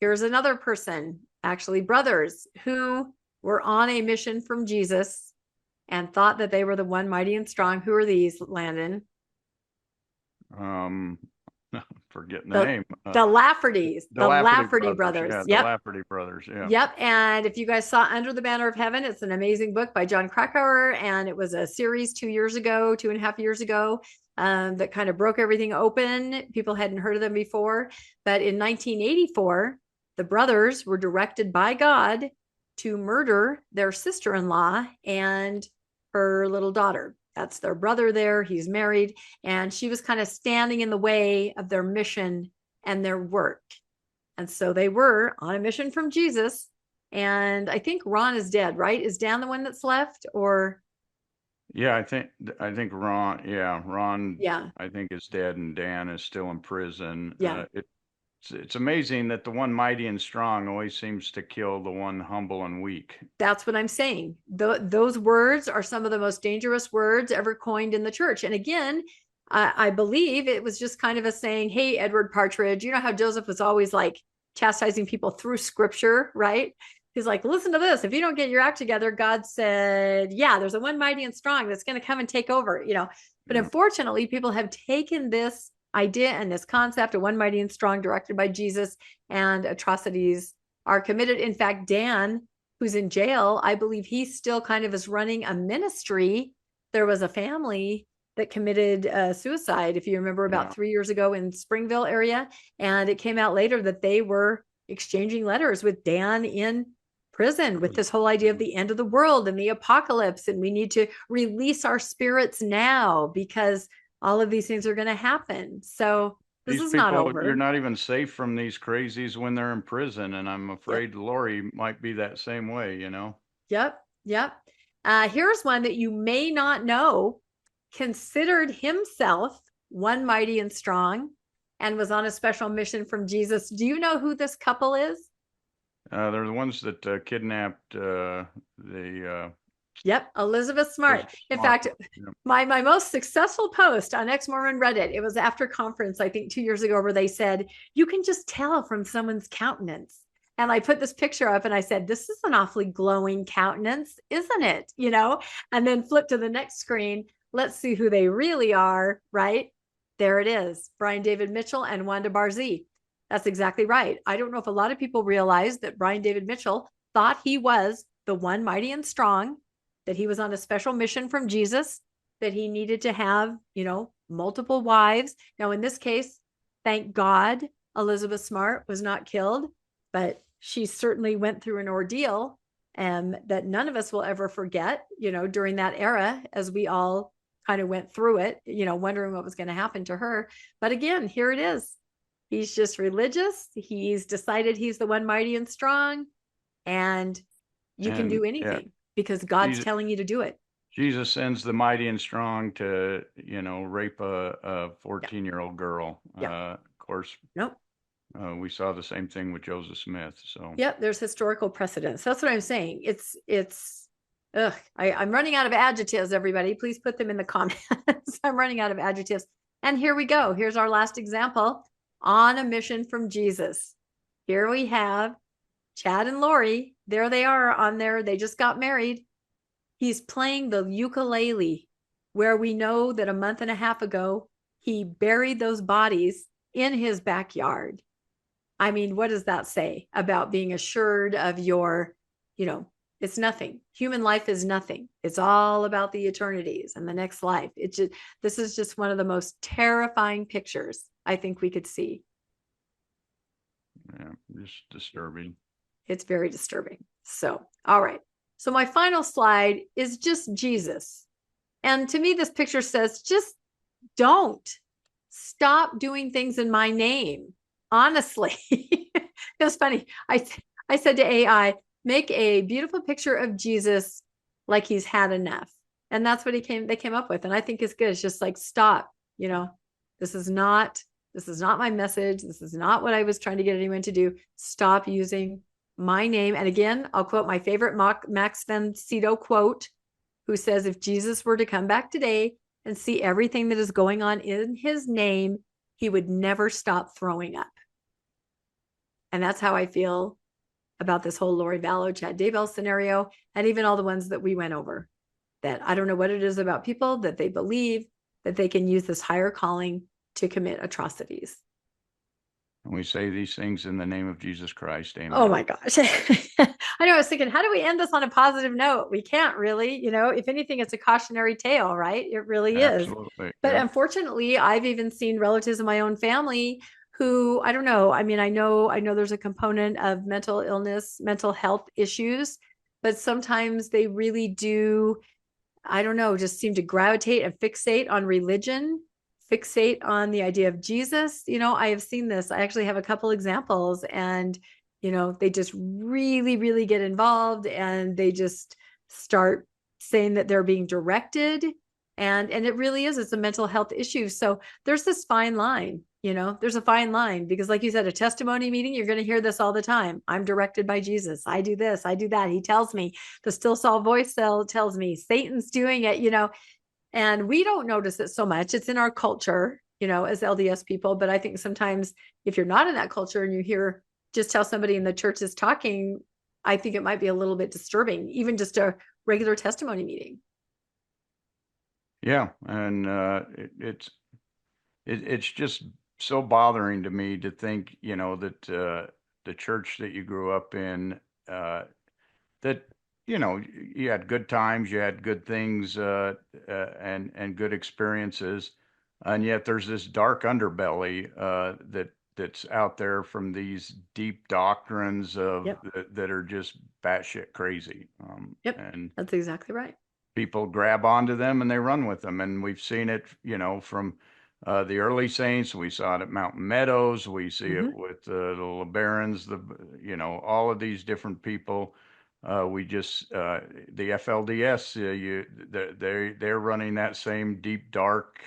Here's another person, actually brothers, who were on a mission from Jesus and thought that they were the one mighty and strong. Who are these, Landon? Forgetting the name. The Laffertys, the Lafferty brothers. Yeah, yep. The Lafferty brothers. Yeah. Yep. And if you guys saw Under the Banner of Heaven, it's an amazing book by John Krakauer. And it was a series 2.5 years ago, that kind of broke everything open. People hadn't heard of them before. But in 1984, the brothers were directed by God to murder their sister-in-law and her little daughter. That's their brother there. He's married. And she was kind of standing in the way of their mission and their work. And so they were on a mission from Jesus. And I think Ron is dead, right? Is Dan the one that's left, or? Yeah, I think Ron. Yeah, Ron. Yeah, I think is dead, and Dan is still in prison. Yeah. It's amazing that the one mighty and strong always seems to kill the one humble and weak. That's what I'm saying. Those words are some of the most dangerous words ever coined in the church. And again, I believe it was just kind of a saying, hey, Edward Partridge, you know how Joseph was always like chastising people through scripture, right? He's like, listen to this. If you don't get your act together, God said, yeah, there's a one mighty and strong that's going to come and take over, But unfortunately, people have taken this idea and this concept of one mighty and strong directed by Jesus, and atrocities are committed. In fact, Dan, who's in jail, I believe he still kind of is running a ministry. There was a family that committed suicide, if you remember, about 3 years ago in Springville area. And it came out later that they were exchanging letters with Dan in prison with this whole idea of the end of the world and the apocalypse. And we need to release our spirits now because all of these things are going to happen. So this is not over. You're not even safe from these crazies when they're in prison. And I'm afraid Lori might be that same way, Yep. Here's one that you may not know. Considered himself one mighty and strong and was on a special mission from Jesus. Do you know who this couple is? They're the ones that kidnapped Yep, Elizabeth Smart. In fact, my most successful post on Ex-Mormon Reddit, it was after conference, I think 2 years ago, where they said, you can just tell from someone's countenance. And I put this picture up and I said, this is an awfully glowing countenance, isn't it? And then flip to the next screen. Let's see who they really are, right? There it is, Brian David Mitchell and Wanda Barzee. That's exactly right. I don't know if a lot of people realize that Brian David Mitchell thought he was the one mighty and strong, that he was on a special mission from Jesus, that he needed to have, multiple wives. Now, in this case, thank God, Elizabeth Smart was not killed, but she certainly went through an ordeal that none of us will ever forget, during that era, as we all kind of went through it, wondering what was going to happen to her. But again, here it is. He's just religious. He's decided he's the one mighty and strong. and you can And, do yeah, anything because God's Jesus, telling you to do it. Jesus sends the mighty and strong to, rape a Yeah. 14-year-old girl. Yeah. Of course, Nope. we saw the same thing with Joseph Smith. So Yep, there's historical precedence. That's what I'm saying. I'm running out of adjectives, everybody. Please put them in the comments. I'm running out of adjectives. And here we go. Here's our last example on a mission from Jesus. Here we have Chad and Lori. There they are on there. They just got married. He's playing the ukulele, where we know that a month and a half ago, he buried those bodies in his backyard. I mean, what does that say about being assured of your, it's nothing. Human life is nothing. It's all about the eternities and the next life. This is just one of the most terrifying pictures I think we could see. yeah, just disturbing. It's very disturbing. So, all right. So my final slide is just Jesus. And to me, this picture says, just don't stop doing things in my name. Honestly, it was funny. I said to AI, make a beautiful picture of Jesus like he's had enough. And that's what they came up with. And I think it's good. It's just like, stop, this is not my message. This is not what I was trying to get anyone to do. Stop using my name. And again, I'll quote my favorite Max von Sydow quote, who says, if Jesus were to come back today and see everything that is going on in his name, he would never stop throwing up. And that's how I feel about this whole Lori Vallow, Chad Daybell scenario, and even all the ones that we went over. That I don't know what it is about people that they believe that they can use this higher calling to commit atrocities. And we say these things in the name of Jesus Christ. Amen. Oh my gosh. I know, I was thinking, how do we end this on a positive note? We can't really, if anything, it's a cautionary tale, right? It really is. Absolutely. But yeah. Unfortunately, I've even seen relatives in my own family who, I don't know. I mean, I know there's a component of mental illness, mental health issues, but sometimes they really do, I don't know, just seem to gravitate and fixate on religion, fixate on the idea of Jesus. I have seen this. I actually have a couple examples, and, they just really, really get involved, and they just start saying that they're being directed. And it really is, it's a mental health issue. So there's this fine line, there's a fine line, because like you said, a testimony meeting, you're going to hear this all the time. I'm directed by Jesus. I do this, I do that. He tells me. The still small voice tells me Satan's doing it, and we don't notice it so much. It's in our culture, as LDS people. But I think sometimes if you're not in that culture and you hear just how somebody in the church is talking, I think it might be a little bit disturbing, even just a regular testimony meeting. Yeah. And it's just so bothering to me to think, that the church that you grew up in, that, you had good times, you had good things, and good experiences. And yet there's this dark underbelly that's out there from these deep doctrines that are just batshit crazy. And that's exactly right. People grab onto them and they run with them. And we've seen it, from the early saints. We saw it at Mountain Meadows. We see it with the LeBarons, all of these different people. We just the FLDS, they're running that same deep, dark,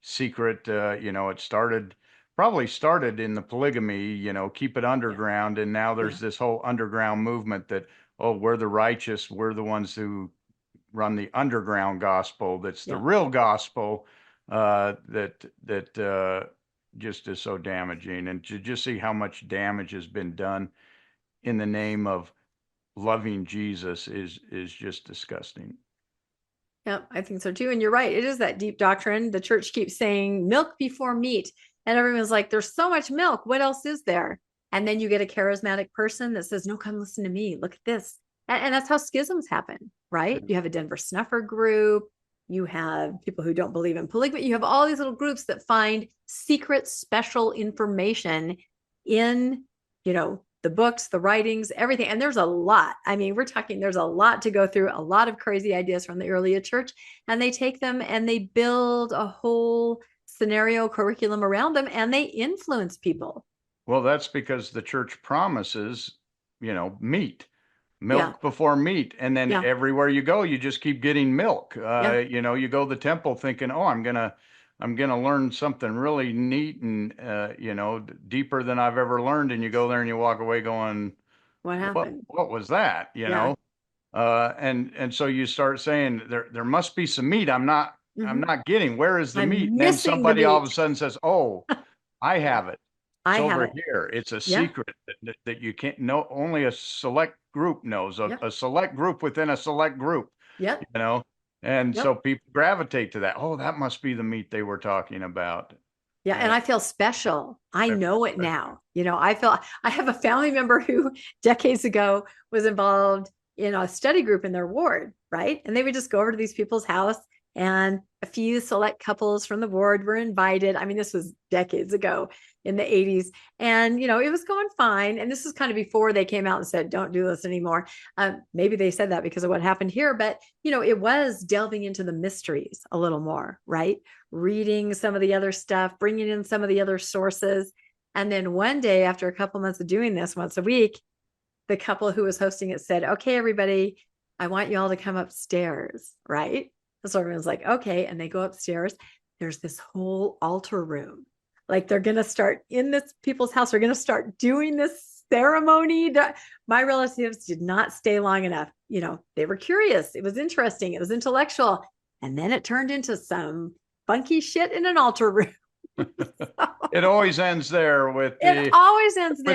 secret. It probably started in the polygamy. Keep it underground, and now there's this whole underground movement that, oh, we're the righteous, we're the ones who run the underground gospel. That's the real gospel. That just is so damaging, and to just see how much damage has been done in the name of loving Jesus is just disgusting. Yeah, I think so too. And you're right. It is that deep doctrine. The church keeps saying milk before meat. And everyone's like, there's so much milk. What else is there? And then you get a charismatic person that says, no, come listen to me. Look at this. And that's how schisms happen, right? You have a Denver Snuffer group. You have people who don't believe in polygamy. You have all these little groups that find secret, special information in, the books, the writings, everything. And there's a lot. I mean, we're talking, there's a lot to go through, a lot of crazy ideas from the earlier church, and they take them and they build a whole scenario curriculum around them, and they influence people. Well, that's because the church promises, meat. milk before meat. And then everywhere you go, you just keep getting milk. You know, you go to the temple thinking, oh, I'm gonna learn something really neat and you know, deeper than I've ever learned. And you go there and you walk away going, What happened? What was that? You know? And so you start saying there must be some meat. I'm not getting. Where is the meat? And then somebody all of a sudden says, "Oh, I have it. It's over here. It's a secret that you can't know. Only a select group knows. A select group within a select group. You know, and so people gravitate to that. Oh, that must be the meat they were talking about. Yeah. And I feel special. I know it now. You know, I have a family member who decades ago was involved in a study group in their ward, right? And they would just go over to these people's house, and a few select couples from the ward were invited. I mean, this was decades ago in the 80s. And, you know, it was going fine. And this is kind of before they came out and said, don't do this anymore. Maybe they said that because of what happened here, but, you know, it was delving into the mysteries a little more, right? Reading some of the other stuff, bringing in some of the other sources. And then one day, after a couple months of doing this once a week, the couple who was hosting it said, okay, everybody, I want you all to come upstairs, right? So everyone's like, okay. And they go upstairs. There's this whole altar room. Like they're going to start in this people's house. They're going to start doing this ceremony. My relatives did not stay long enough. You know, they were curious. It was interesting. It was intellectual. And then it turned into some funky shit in an altar room. It always ends there with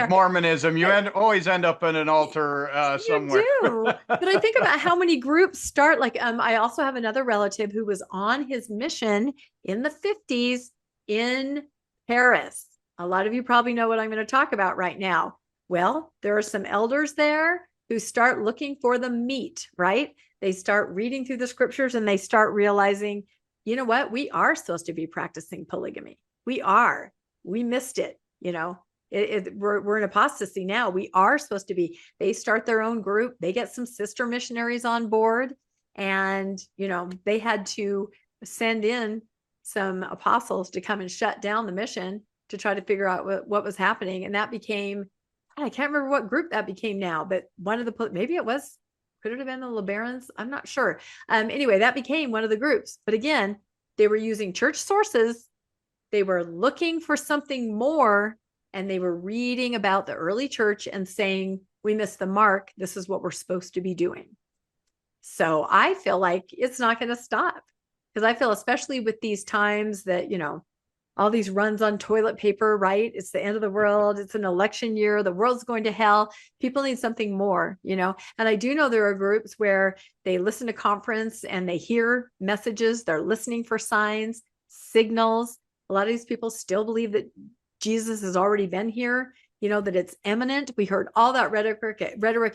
Mormonism. You always end up in an altar somewhere. You do. But I think about how many groups start. Like I also have another relative who was on his mission in the 50s in Paris. A lot of you probably know what I'm going to talk about right now. Well, there are some elders there who start looking for the meat, right? They start reading through the scriptures and they start realizing, you know what? We are supposed to be practicing polygamy. We are. We missed it. You know, we're in apostasy now. We are supposed to be. They start their own group. They get some sister missionaries on board. And, you know, they had to send in some apostles to come and shut down the mission to try to figure out what was happening. And that became, I can't remember what group that became now, but one of the, maybe it was, could it have been the LeBarons? I'm not sure. Anyway, that became one of the groups. But again, they were using church sources. They were looking for something more, and they were reading about the early church and saying, we missed the mark. This is what we're supposed to be doing. So I feel like it's not going to stop, because I feel, especially with these times that, you know, all these runs on toilet paper, right? It's the end of the world. It's an election year. The world's going to hell. People need something more, you know? And I do know there are groups where they listen to conference and they hear messages. They're listening for signs, signals. A lot of these people still believe that Jesus has already been here, you know, that it's imminent. We heard all that rhetoric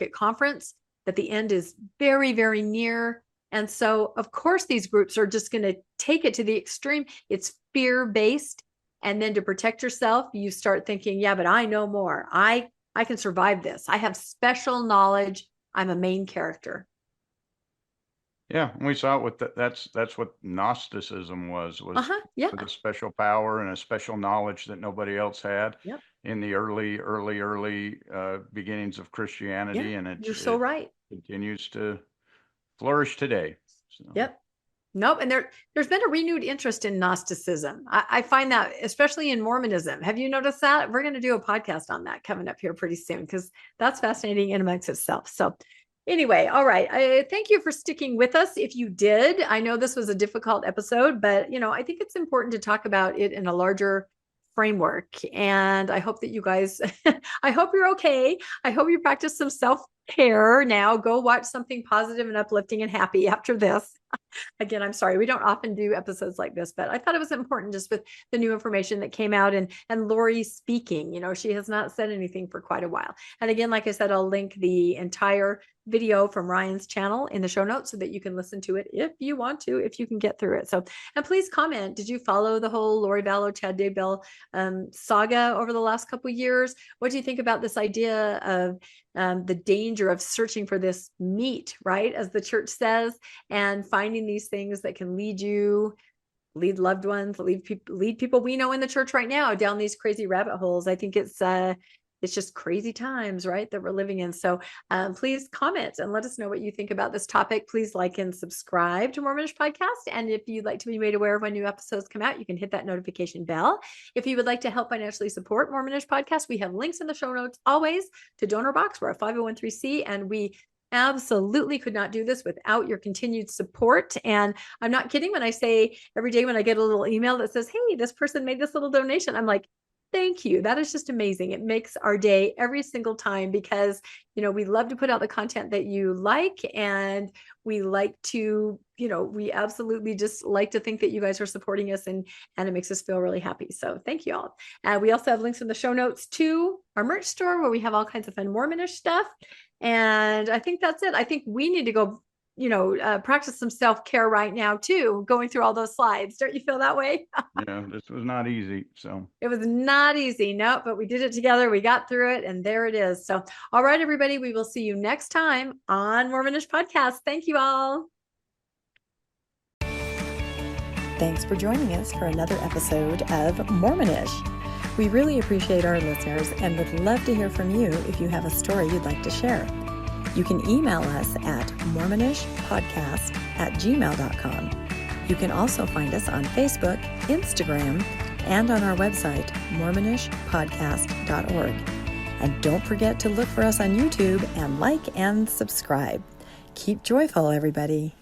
at conference, that the end is very, very near. And so, of course, these groups are just going to take it to the extreme. It's fear-based. And then to protect yourself, you start thinking, yeah, but I know more. I can survive this. I have special knowledge. I'm a main character. Yeah, we saw it with that's what Gnosticism was with a special power and a special knowledge that nobody else had in the early beginnings of Christianity. And you're so right. Continues to flourish today. So. Yep. Nope. And there's been a renewed interest in Gnosticism. I find that, especially in Mormonism. Have you noticed that? We're going to do a podcast on that coming up here pretty soon, because that's fascinating in amongst itself. So anyway, all right. I thank you for sticking with us. If you did, I know this was a difficult episode, but, you know, I think it's important to talk about it in a larger framework. And I hope that you guys, I hope you're okay. I hope you practice some self-care now. Go watch something positive and uplifting and happy after this. Again, I'm sorry, we don't often do episodes like this, but I thought it was important just with the new information that came out and Lori speaking. You know, she has not said anything for quite a while. And again, like I said, I'll link the entire video from Ryan's channel in the show notes so that you can listen to it if you want to, if you can get through it. So, and please comment. Did you follow the whole Lori Vallow, Chad Daybell saga over the last couple of years? What do you think about this idea of the danger of searching for this meat, right? As the church says, and finding these things that can lead loved ones, lead people we know in the church right now down these crazy rabbit holes. I think it's it's just crazy times, right, that we're living in. So please comment and let us know what you think about this topic. Please like and subscribe to Mormonish Podcast. And if you'd like to be made aware of when new episodes come out, you can hit that notification bell. If you would like to help financially support Mormonish Podcast, we have links in the show notes always to Donor Box. We're a 501(c), and we absolutely could not do this without your continued support. And I'm not kidding when I say every day when I get a little email that says, hey, this person made this little donation, I'm like, thank you. That is just amazing. It makes our day every single time, because, you know, we love to put out the content that you like, and we like to, you know, we absolutely just like to think that you guys are supporting us, and it makes us feel really happy. So thank you all. We also have links in the show notes to our merch store, where we have all kinds of fun Mormonish stuff. And I think that's it. I think we need to go, you know, practice some self-care right now too, going through all those slides. Don't you feel that way? Yeah, this was not easy. So it was not easy. No, but we did it together. We got through it, and there it is. So, all right, everybody, we will see you next time on Mormonish Podcast. Thank you all. Thanks for joining us for another episode of Mormonish. We really appreciate our listeners and would love to hear from you if you have a story you'd like to share. You can email us at mormonishpodcast@gmail.com. You can also find us on Facebook, Instagram, and on our website, mormonishpodcast.org. And don't forget to look for us on YouTube and like and subscribe. Keep joyful, everybody.